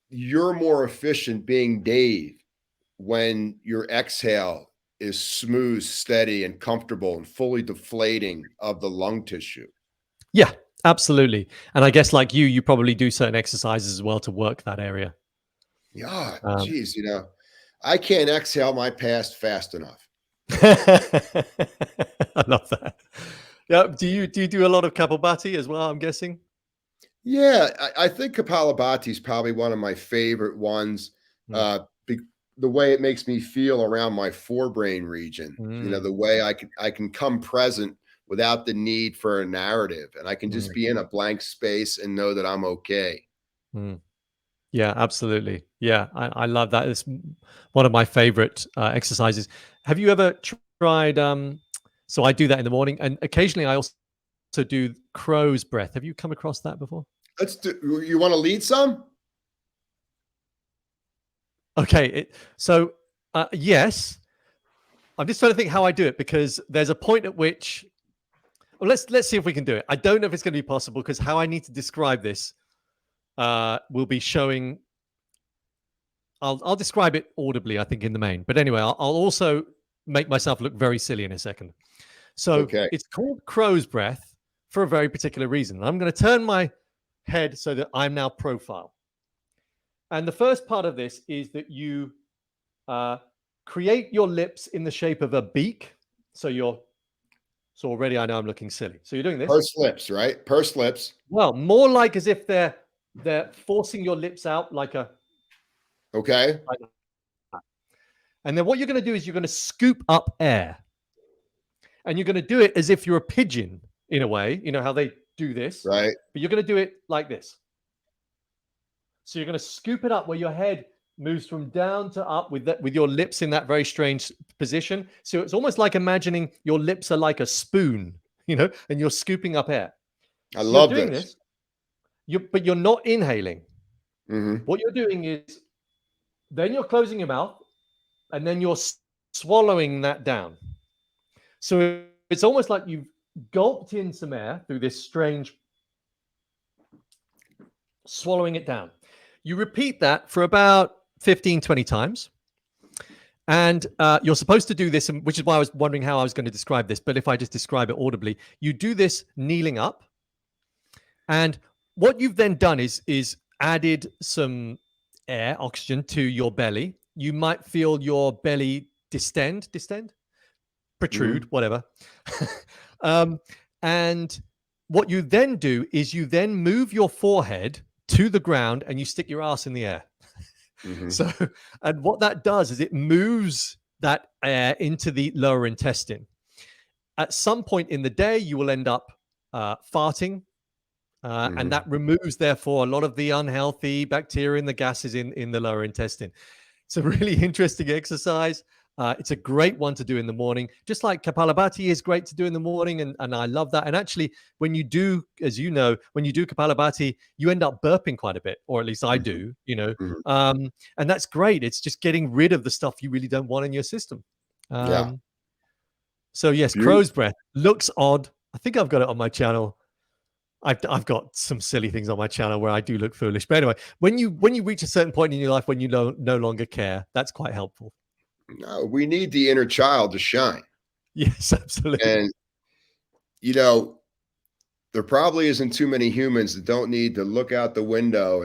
you're more efficient being Dave when your exhale is smooth, steady, and comfortable and fully deflating of the lung tissue? Yeah, absolutely. And I guess like you probably do certain exercises as well to work that area. Yeah, Um, geez, I can't exhale my past fast enough. I love that. Yeah. Do you do a lot of Kapalbhati as well, I'm guessing? Yeah, I think Kapalabhati is probably one of my favorite ones. Mm. Uh, the way it makes me feel around my forebrain region, the Mm. way I can come present without the need for a narrative, and I can just Mm. be in a blank space and know that I'm okay. Mm. Yeah, absolutely. Yeah, I love that. It's one of my favorite exercises. Have you ever tried? So I do that in the morning, and occasionally I also do crow's breath. Have you come across that before? Let's do. You want to lead some? Okay, so yes, I'm just trying to think how I do it, because there's a point at which, well, let's see if we can do it. I don't know if it's going to be possible, because how I need to describe this will be showing I'll describe it audibly, I think, in the main. But anyway, I'll also make myself look very silly in a second. So Okay. it's called crow's breath for a very particular reason. I'm going to turn my head so that I'm now profile. And the first part of this is that you create your lips in the shape of a beak. So already I know I'm looking silly. So you're doing this. Pursed lips, right? Pursed lips. Well, more like as if they're forcing your lips out like a. Okay. Like that. And then what you're going to do is you're going to scoop up air. And you're going to do it as if you're a pigeon in a way. You know how they do this. Right. But you're going to do it like this. So you're going to scoop it up where your head moves from down to up with your lips in that very strange position. So it's almost like imagining your lips are like a spoon, and you're scooping up air. I love you're doing this. But you're not inhaling. Mm-hmm. What you're doing is then you're closing your mouth and then you're swallowing that down. So it's almost like you've gulped in some air through this strange swallowing it down. You repeat that for about 15, 20 times. And you're supposed to do this, which is why I was wondering how I was going to describe this. But if I just describe it audibly, you do this kneeling up. And what you've then done is added some air, oxygen to your belly. You might feel your belly distend, protrude, whatever. And what you then do is you then move your forehead to the ground and you stick your ass in the air. Mm-hmm. So, and what that does is it moves that air into the lower intestine. At some point in the day, you will end up farting. And that removes, therefore, a lot of the unhealthy bacteria and the gases in the lower intestine. It's a really interesting exercise. It's a great one to do in the morning, just like Kapalabhati is great to do in the morning. And I love that. And actually, when you do, as you know, when you do Kapalabhati, you end up burping quite a bit, or at least I do, and that's great. It's just getting rid of the stuff you really don't want in your system. So yes, crow's breath looks odd. I think I've got it on my channel. I've got some silly things on my channel where I do look foolish. But anyway, when you reach a certain point in your life when you no longer care, that's quite helpful. No, we need the inner child to shine. Yes, absolutely. And, there probably isn't too many humans that don't need to look out the window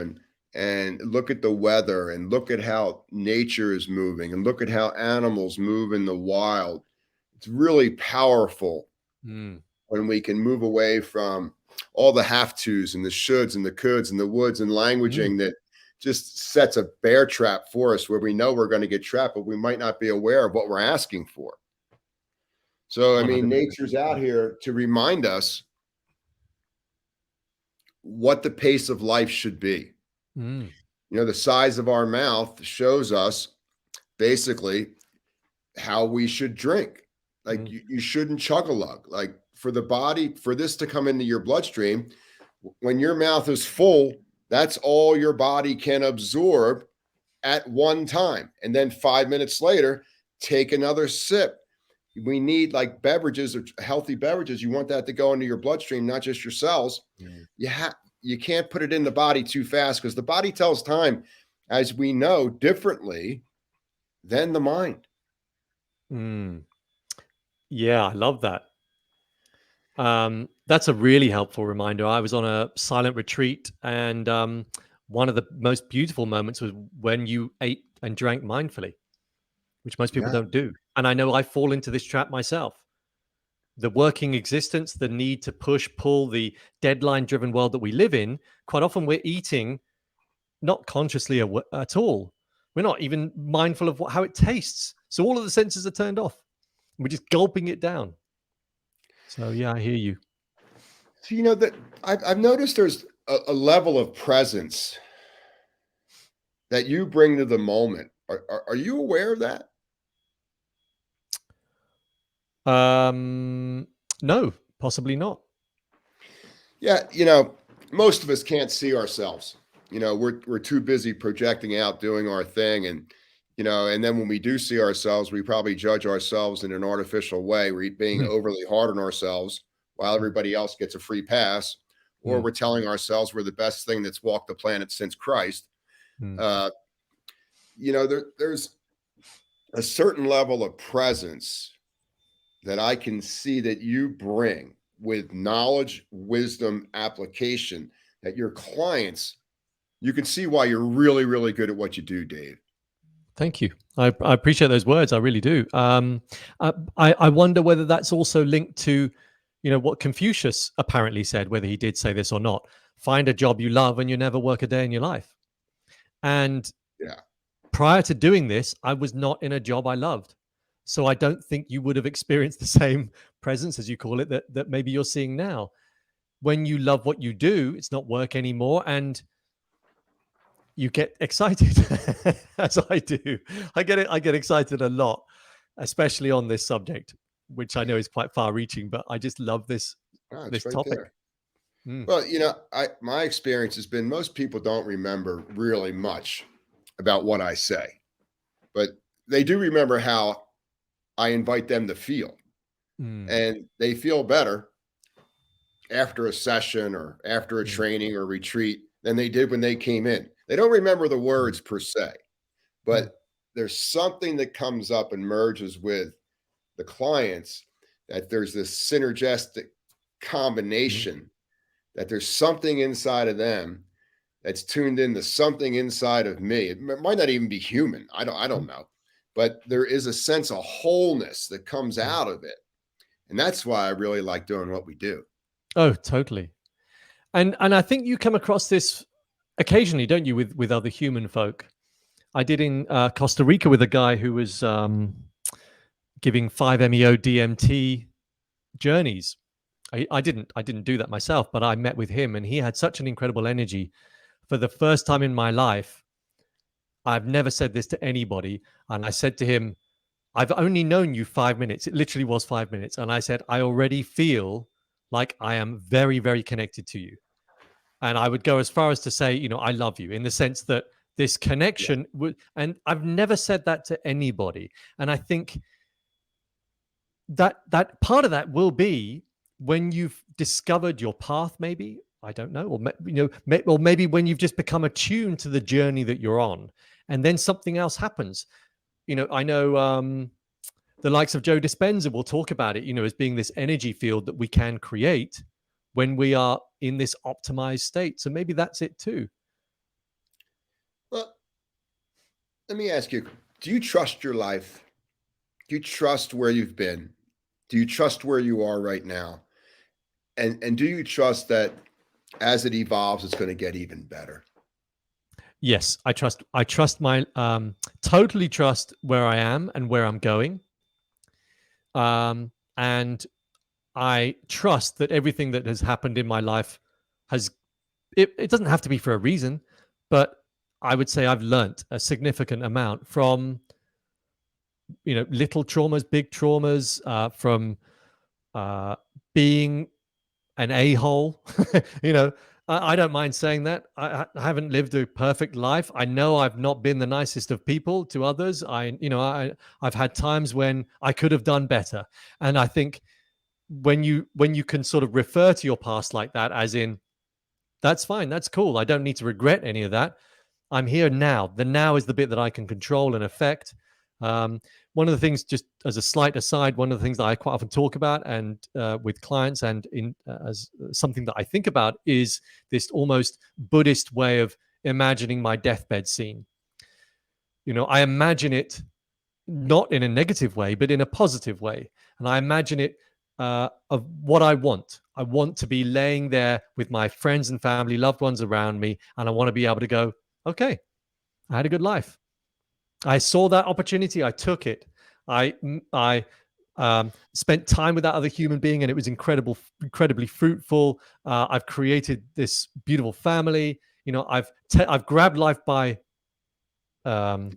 and look at the weather and look at how nature is moving and look at how animals move in the wild. It's really powerful when we can move away from all the have tos and the shoulds and the coulds and the woulds and languaging that just sets a bear trap for us where we know we're going to get trapped, but we might not be aware of what we're asking for. So, I mean, 100%. Nature's out here to remind us what the pace of life should be. The size of our mouth shows us basically how we should drink. Like you shouldn't chug a lug. Like for the body, for this to come into your bloodstream, when your mouth is full, that's all your body can absorb at one time. And then 5 minutes later, take another sip. We need like beverages or healthy beverages. You want that to go into your bloodstream, not just your cells. You can't put it in the body too fast because the body tells time, as we know, differently than the mind. Yeah, I love that. That's a really helpful reminder. I was on a silent retreat, and one of the most beautiful moments was when you ate and drank mindfully, which most people don't do. And I know I fall into this trap myself. The working existence, the need to push, pull, the deadline-driven world that we live in, quite often we're eating not consciously at all. We're not even mindful of how it tastes. So all of the senses are turned off. We're just gulping it down. So yeah, I hear you. So that I've noticed there's a level of presence that you bring to the moment. Are you aware of that? No, possibly not. Yeah, most of us can't see ourselves. We're too busy projecting out, doing our thing, and then when we do see ourselves, we probably judge ourselves in an artificial way. We're being overly hard on ourselves while everybody else gets a free pass, or we're telling ourselves we're the best thing that's walked the planet since Christ. there's a certain level of presence that I can see that you bring with knowledge, wisdom, application, that your clients, you can see why you're really, really good at what you do, Dave. Thank you. I appreciate those words. I really do. I wonder whether that's also linked to, what Confucius apparently said, whether he did say this or not. Find a job you love and you never work a day in your life. And Yeah. prior to doing this, I was not in a job I loved. So I don't think you would have experienced the same presence, as you call it, that maybe you're seeing now. When you love what you do, it's not work anymore. And you get excited as I do. I get excited a lot, especially on this subject, which I know is quite far reaching, but I just love this Oh, it's this right topic. there. Mm. Well, my experience has been most people don't remember really much about what I say, but they do remember how I invite them to feel. Mm. And they feel better after a session or after a Mm. training or retreat than they did when they came in. They don't remember the Mm. words per se, Mm. but there's something that comes up and merges with the clients, that there's this synergistic Mm. combination, that there's something inside of them that's tuned into something inside of me. It might not even be human. I don't Mm. know. But there is a sense of wholeness that comes Mm. out of it. And that's why I really like doing what we do. Oh, totally. And I think you come across this occasionally, don't you, with other human folk? I did in Costa Rica with a guy who was giving 5-MeO DMT journeys. I didn't do that myself, but I met with him, and he had such an incredible energy. For the first time in my life, I've never said this to anybody, and I said to him, "I've only known you 5 minutes." It literally was 5 minutes, and I said, "I already feel like I am very, very connected to you." And I would go as far as to say, I love you, in the sense that this Yeah. connection would, and I've never said that to anybody. And I think that part of that will be when you've discovered your path, maybe, I don't know, or or maybe when you've just become attuned to the journey that you're on, and then something else happens. I know the likes of Joe Dispenza will talk about it, as being this energy field that we can create when we are in this optimized state. So maybe that's it too. Well, let me ask you, do you trust your life? Do you trust where you've been? Do you trust where you are right now? And do you trust that as it evolves, it's going to get even better? Yes, I trust my totally trust where I am and where I'm going. And I trust that everything that has happened in my life has it doesn't have to be for a reason, but I would say I've learnt a significant amount from little traumas, big traumas, from uh, being an a-hole. you know, I don't mind saying that. I haven't lived a perfect life. I know I've not been the nicest of people to others. I've had times when I could have done better, and I think when you can sort of refer to your past like that, as in, that's fine, that's cool, I don't need to regret any of that. I'm here now. The now is the bit that I can control and affect. One of the things, just as a slight aside, one of the things that I quite often talk about, and with clients, and in as something that I think about, is this almost Buddhist way of imagining my deathbed scene. I imagine it not in a negative way, but in a positive way, and I imagine it of what I want. I want to be laying there with my friends and family, loved ones around me, and I want to be able to go, okay, I had a good life. I saw that opportunity. I took it. I spent time with that other human being, and it was incredibly fruitful. I've created this beautiful family. I've grabbed life by um,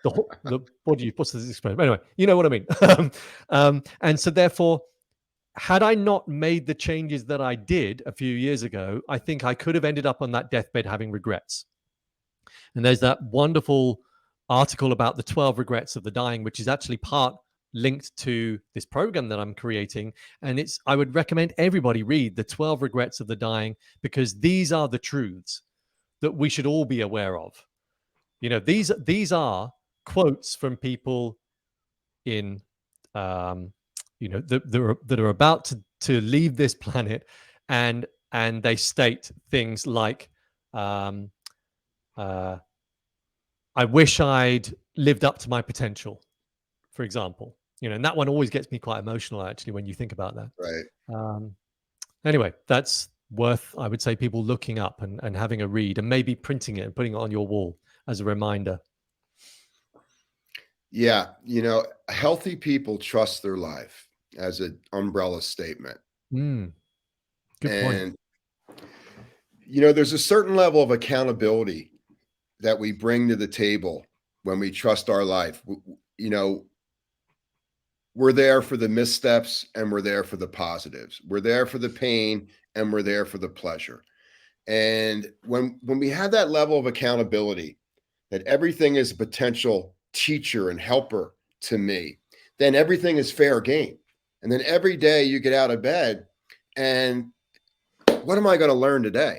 what's this expression? Anyway, you know what I mean. And so therefore, had I not made the changes that I did a few years ago, I think I could have ended up on that deathbed having regrets. And there's that wonderful article about the 12 regrets of the dying, which is actually part linked to this program that I'm creating. And I would recommend everybody read the 12 regrets of the dying, because these are the truths that we should all be aware of. These are quotes from people in that are about to leave this planet, and they state things like, um, I wish I'd lived up to my potential, for example. And that one always gets me quite emotional, actually, when you think about that. Right. Anyway, that's worth, I would say, people looking up and having a read, and maybe printing it and putting it on your wall as a reminder. Yeah. Healthy people trust their life as an umbrella statement. Good point. And, there's a certain level of accountability that we bring to the table when we trust our life. We're there for the missteps and we're there for the positives. We're there for the pain and we're there for the pleasure. And when we have that level of accountability, that everything is a potential teacher and helper to me, then everything is fair game. And then every day you get out of bed and what am I going to learn today?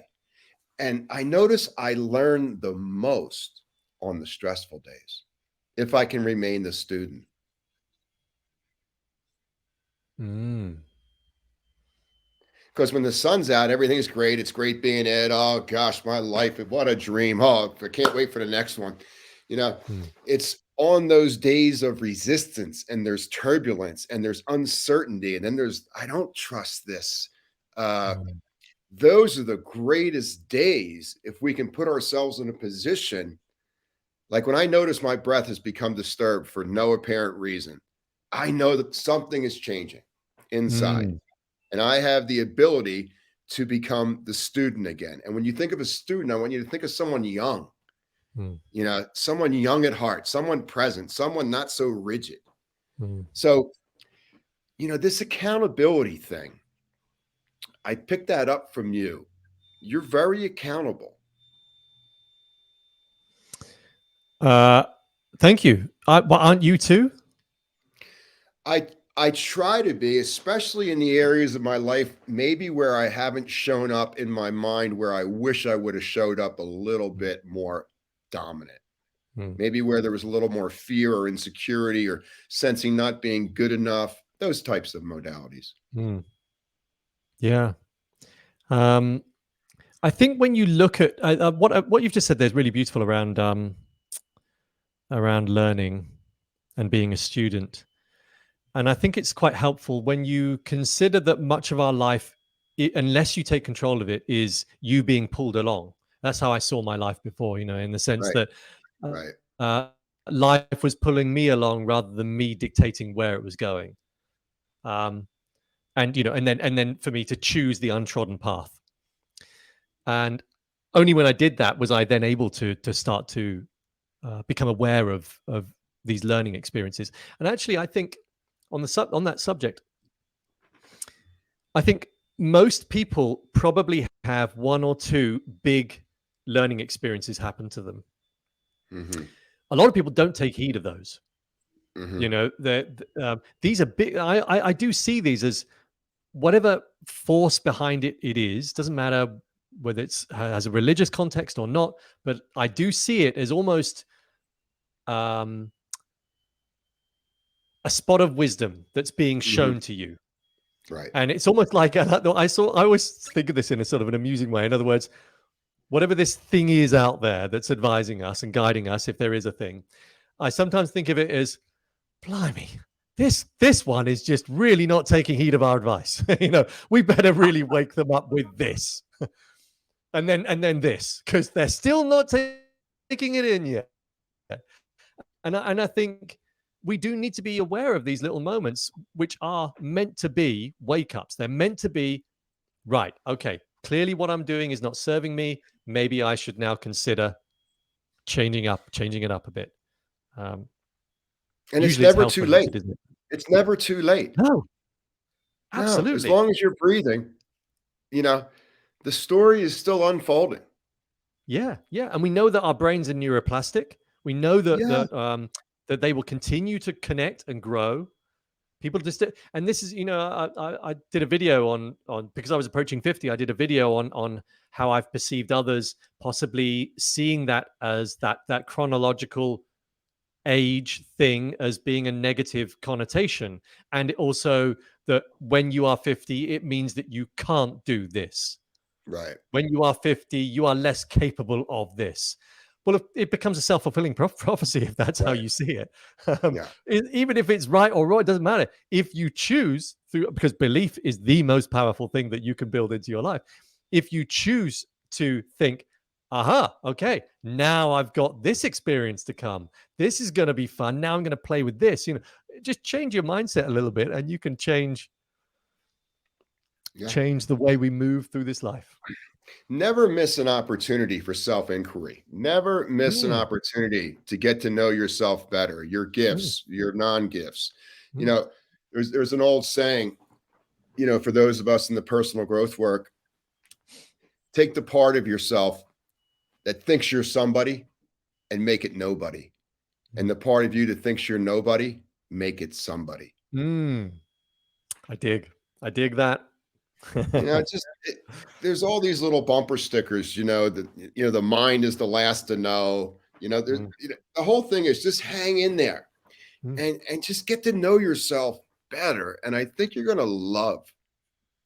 And I notice I learn the most on the stressful days, if I can remain the student. Because when the sun's out, everything's great. It's great being Ed. Oh gosh, my life, what a dream. Oh, I can't wait for the next one. It's on those days of resistance and there's turbulence and there's uncertainty. And then there's, I don't trust this. Those are the greatest days if we can put ourselves in a position. Like when I notice my breath has become disturbed for no apparent reason, I know that something is changing inside. And I have the ability to become the student again. And when you think of a student, I want you to think of someone young, someone young at heart, someone present, someone not so rigid. So, this accountability thing, I picked that up from you. You're very accountable. Thank you. Aren't you too? I try to be, especially in the areas of my life, maybe where I haven't shown up in my mind, where I wish I would have showed up a little bit more dominant. Maybe where there was a little more fear or insecurity or sensing not being good enough, those types of modalities. Yeah. I think when you look at what you've just said, there's really beautiful around learning and being a student. And I think it's quite helpful when you consider that much of our life, unless you take control of it, is you being pulled along. That's how I saw my life before, in the sense that life was pulling me along rather than me dictating where it was going. And then for me to choose the untrodden path. And only when I did that was I then able to start to become aware of these learning experiences. And actually, I think on that subject, I think most people probably have one or two big learning experiences happen to them. A lot of people don't take heed of those. These are big. I do see these as whatever force behind it is. Doesn't matter whether it's has a religious context or not, but I do see it as almost a spot of wisdom that's being shown to you. Right. And it's almost like I always think of this in a sort of an amusing way. In other words, whatever this thing is out there that's advising us and guiding us, if there is a thing, I sometimes think of it as, blimey, this one is just really not taking heed of our advice. We better really wake them up with this. and then this, because they're still not taking it in yet. And I think we do need to be aware of these little moments, which are meant to be wake-ups. They're meant to be, right, okay, clearly what I'm doing is not serving me. Maybe I should now consider changing it up a bit. And it's never too late. It's never too late. No, absolutely. No, as long as you're breathing, the story is still unfolding. Yeah. And we know that our brains are neuroplastic. We know that that they will continue to connect and grow People just, and this is, I did a video on because I was approaching 50. I did a video on how I've perceived others possibly seeing that as that chronological age thing as being a negative connotation, and also that when you are 50, it means that you can't do this. Right. When you are 50, you are less capable of this. Well, it becomes a self-fulfilling prophecy if that's how Right. you see it. Yeah. Even if it's right or wrong, it doesn't matter. If you choose through, because belief is the most powerful thing that you can build into your life. If you choose to think, aha, okay, now I've got this experience to come. This is going to be fun. Now I'm going to play with this. Just change your mindset a little bit, and you can change the way we move through this life. Never miss an opportunity for self-inquiry. Never miss an opportunity to get to know yourself better, your gifts, your non-gifts. There's an old saying, for those of us in the personal growth work, take the part of yourself that thinks you're somebody and make it nobody. And the part of you that thinks you're nobody, make it somebody. I dig that. There's all these little bumper stickers, the mind is the last to know, the whole thing is just hang in there and just get to know yourself better. And I think you're going to love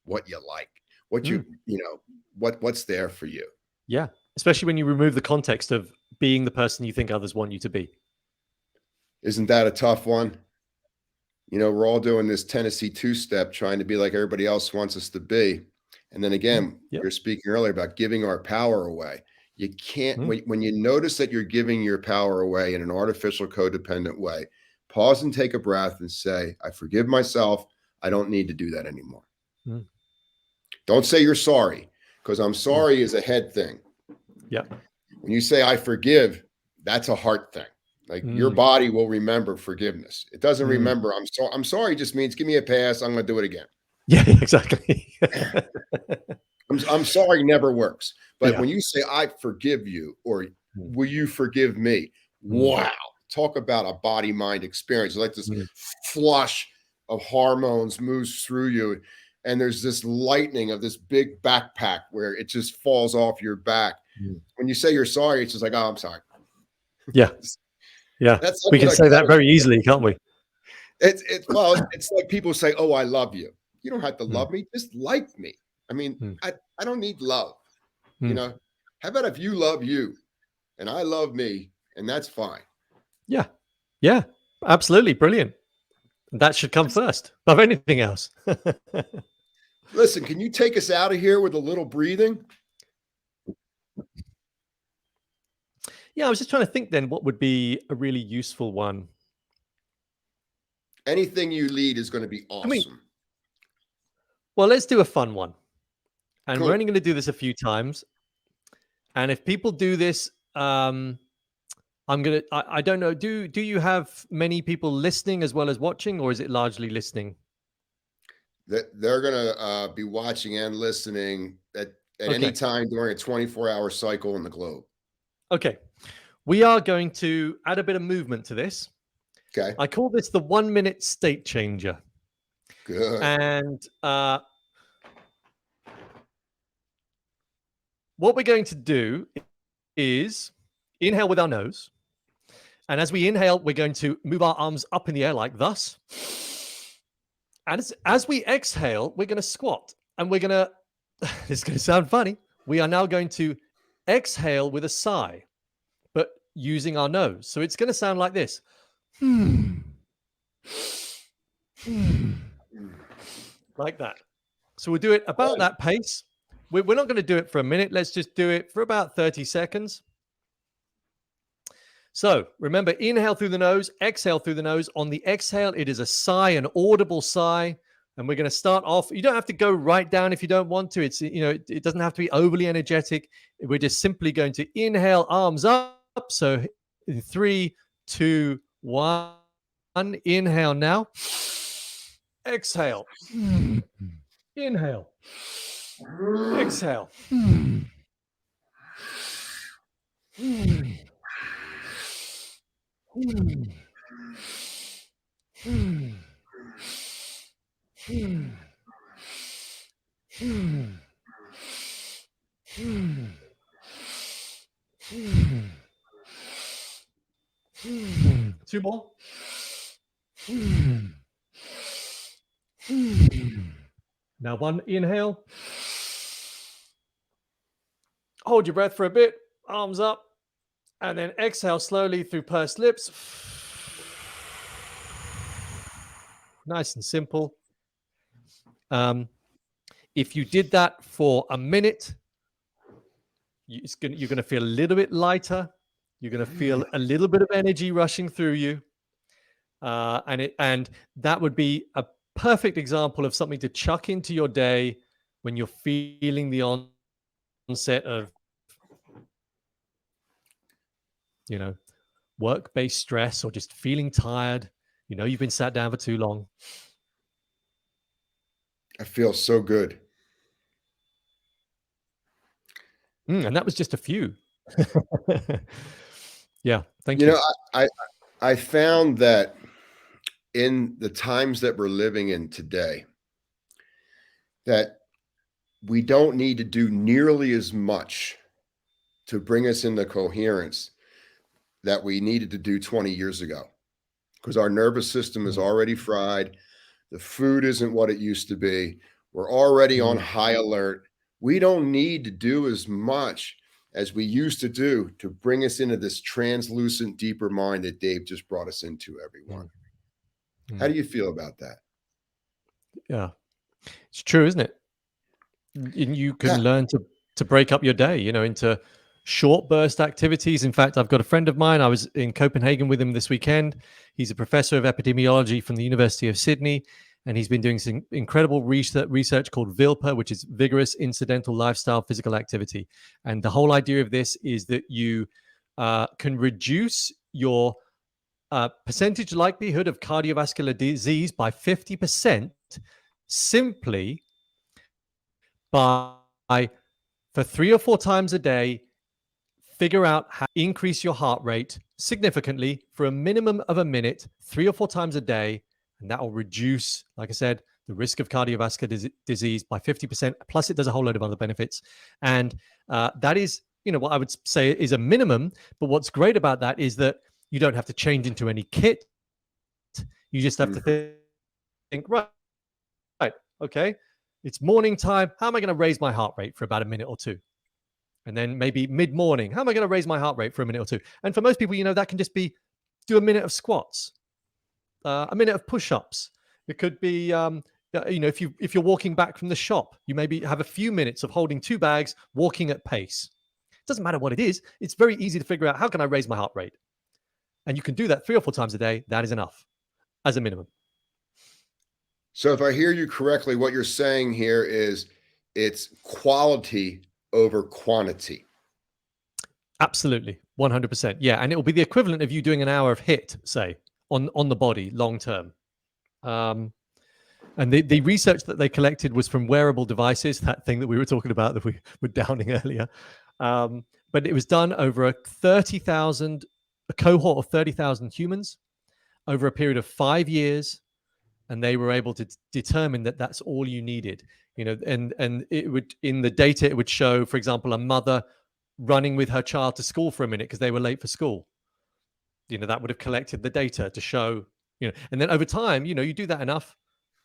what you like, what's there for you. Yeah. Especially when you remove the context of being the person you think others want you to be. Isn't that a tough one? We're all doing this Tennessee two-step, trying to be like everybody else wants us to be. And then again, you're speaking earlier about giving our power away. You can't, when you notice that you're giving your power away in an artificial codependent way, pause and take a breath and say, I forgive myself. I don't need to do that anymore. Don't say you're sorry, because I'm sorry is a head thing. Yeah. When you say I forgive, that's a heart thing. Like your body will remember forgiveness. It doesn't remember I'm sorry just means give me a pass. I'm going to do it again. Yeah, exactly. I'm sorry never works. But when you say I forgive you, or will you forgive me? Wow. Talk about a body mind experience. Like this flush of hormones moves through you. And there's this lightning of this big backpack where it just falls off your back. When you say you're sorry, it's just like, oh, I'm sorry. Yeah. Yeah. We can say that very easily, can't we? It's like people say, oh, I love you. You don't have to love me. Just like me. I mean, I don't need love. How about if you love you and I love me, and that's fine. Yeah. Yeah. Absolutely. Brilliant. That should come first above anything else. Listen, can you take us out of here with a little breathing? Yeah, I was just trying to think then what would be a really useful one. Anything you lead is going to be awesome. Well, let's do a fun one. And Cool. we're only going to do this a few times. And if people do this, I don't know, do you have many people listening as well as watching, or is it largely listening? They're going to be watching and listening at any time during a 24-hour cycle in the globe. Okay. We are going to add a bit of movement to this. Okay. I call this the 1 minute state changer. Good. And what we're going to do is inhale with our nose. And as we inhale, we're going to move our arms up in the air like thus. And as we exhale, we're going to squat. And we're going to, this is going to sound funny, we are now going to exhale with a sigh, but using our nose. So it's going to sound like this. Like that. So we'll do it about that pace. We're not going to do it for a minute. Let's just do it for about 30 seconds. So remember, inhale through the nose, exhale through the nose. On the exhale, it is a sigh, an audible sigh. And we're going to start off. You don't have to go right down if you don't want to. It's, it doesn't have to be overly energetic. We're just simply going to inhale, arms up. So 3, 2, 1. Inhale now. Exhale. Inhale. Exhale. Two more. Now one inhale. Hold your breath for a bit, arms up, and then exhale slowly through pursed lips. Nice and simple. If you did that for a minute, you're going to feel a little bit lighter. You're going to feel a little bit of energy rushing through you. And that would be a perfect example of something to chuck into your day when you're feeling the onset of, work-based stress, or just feeling tired. You've been sat down for too long. I feel so good. And that was just a few. Yeah, thank You you. know, I found that in the times that we're living in today, that we don't need to do nearly as much to bring us into coherence that we needed to do 20 years ago, because our nervous system is already fried. The food isn't what it used to be. We're already on high alert. We don't need to do as much as we used to do to bring us into this translucent, deeper mind that Dave just brought us into, everyone. How do you feel about that? Yeah, it's true, isn't it? And you can Yeah. learn to break up your day, into short burst activities. In fact, I've got a friend of mine. I was in Copenhagen with him this weekend. He's a professor of epidemiology from the University of Sydney, and he's been doing some incredible research called VILPA, which is vigorous incidental lifestyle physical activity. And the whole idea of this is that you can reduce your percentage likelihood of cardiovascular disease by 50% simply by, for 3 or 4 times a day, figure out how to increase your heart rate significantly for a minimum of a minute, 3 or 4 times a day. And that will reduce, like I said, the risk of cardiovascular disease by 50%. Plus, it does a whole load of other benefits. And that is, what I would say is a minimum. But what's great about that is that you don't have to change into any kit. You just have to think, right, okay, it's morning time. How am I going to raise my heart rate for about a minute or two? And then maybe mid-morning, how am I going to raise my heart rate for a minute or two? And for most people, that can just be do a minute of squats, a minute of push-ups. It could be, if you're walking back from the shop, you maybe have a few minutes of holding 2 bags, walking at pace. It doesn't matter what it is. It's very easy to figure out, how can I raise my heart rate? And you can do that 3 or 4 times a day. That is enough as a minimum. So if I hear you correctly, what you're saying here is it's quality over quantity. Absolutely. 100%. Yeah. And it will be the equivalent of you doing an hour of HIIT, say, on the body long term. And the research that they collected was from wearable devices, that thing that we were talking about that we were downing earlier. But it was done over a cohort of 30,000 humans over a period of 5 years. And they were able to determine that that's all you needed, and it would, in the data, it would show, for example, a mother running with her child to school for a minute because they were late for school. That would have collected the data to show, and then over time, you do that enough,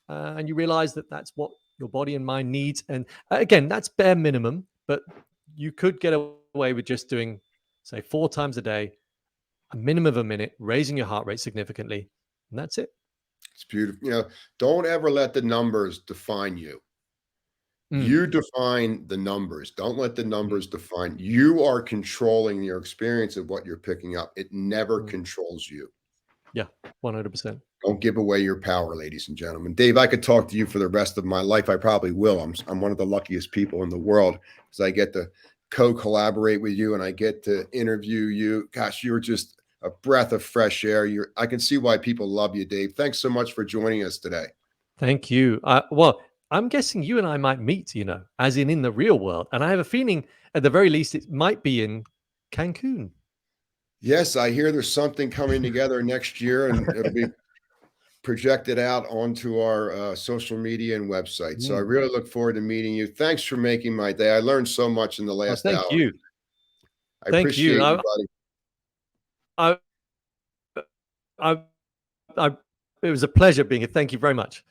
and you realize that that's what your body and mind needs. And again, that's bare minimum, but you could get away with just doing, say, 4 times a day, a minimum of a minute, raising your heart rate significantly, and that's it. It's beautiful. Don't ever let the numbers define you. You define the numbers. Don't let the numbers define. You are controlling your experience of what you're picking up. It never controls you. Yeah, 100%. Don't give away your power, ladies and gentlemen. Dave, I could talk to you for the rest of my life. I probably will. I'm one of the luckiest people in the world because I get to co-collaborate with you and I get to interview you. Gosh, you're just a breath of fresh air. I can see why people love you, Dave. Thanks so much for joining us today. Thank you. Well, I'm guessing you and I might meet, as in the real world. And I have a feeling, at the very least, it might be in Cancun. Yes, I hear there's something coming together next year, and it'll be projected out onto our social media and website. So I really look forward to meeting you. Thanks for making my day. I learned so much in the last Thank hour. you. I Thank appreciate you. you, buddy. I, I, I, it was a pleasure being here. Thank you very much.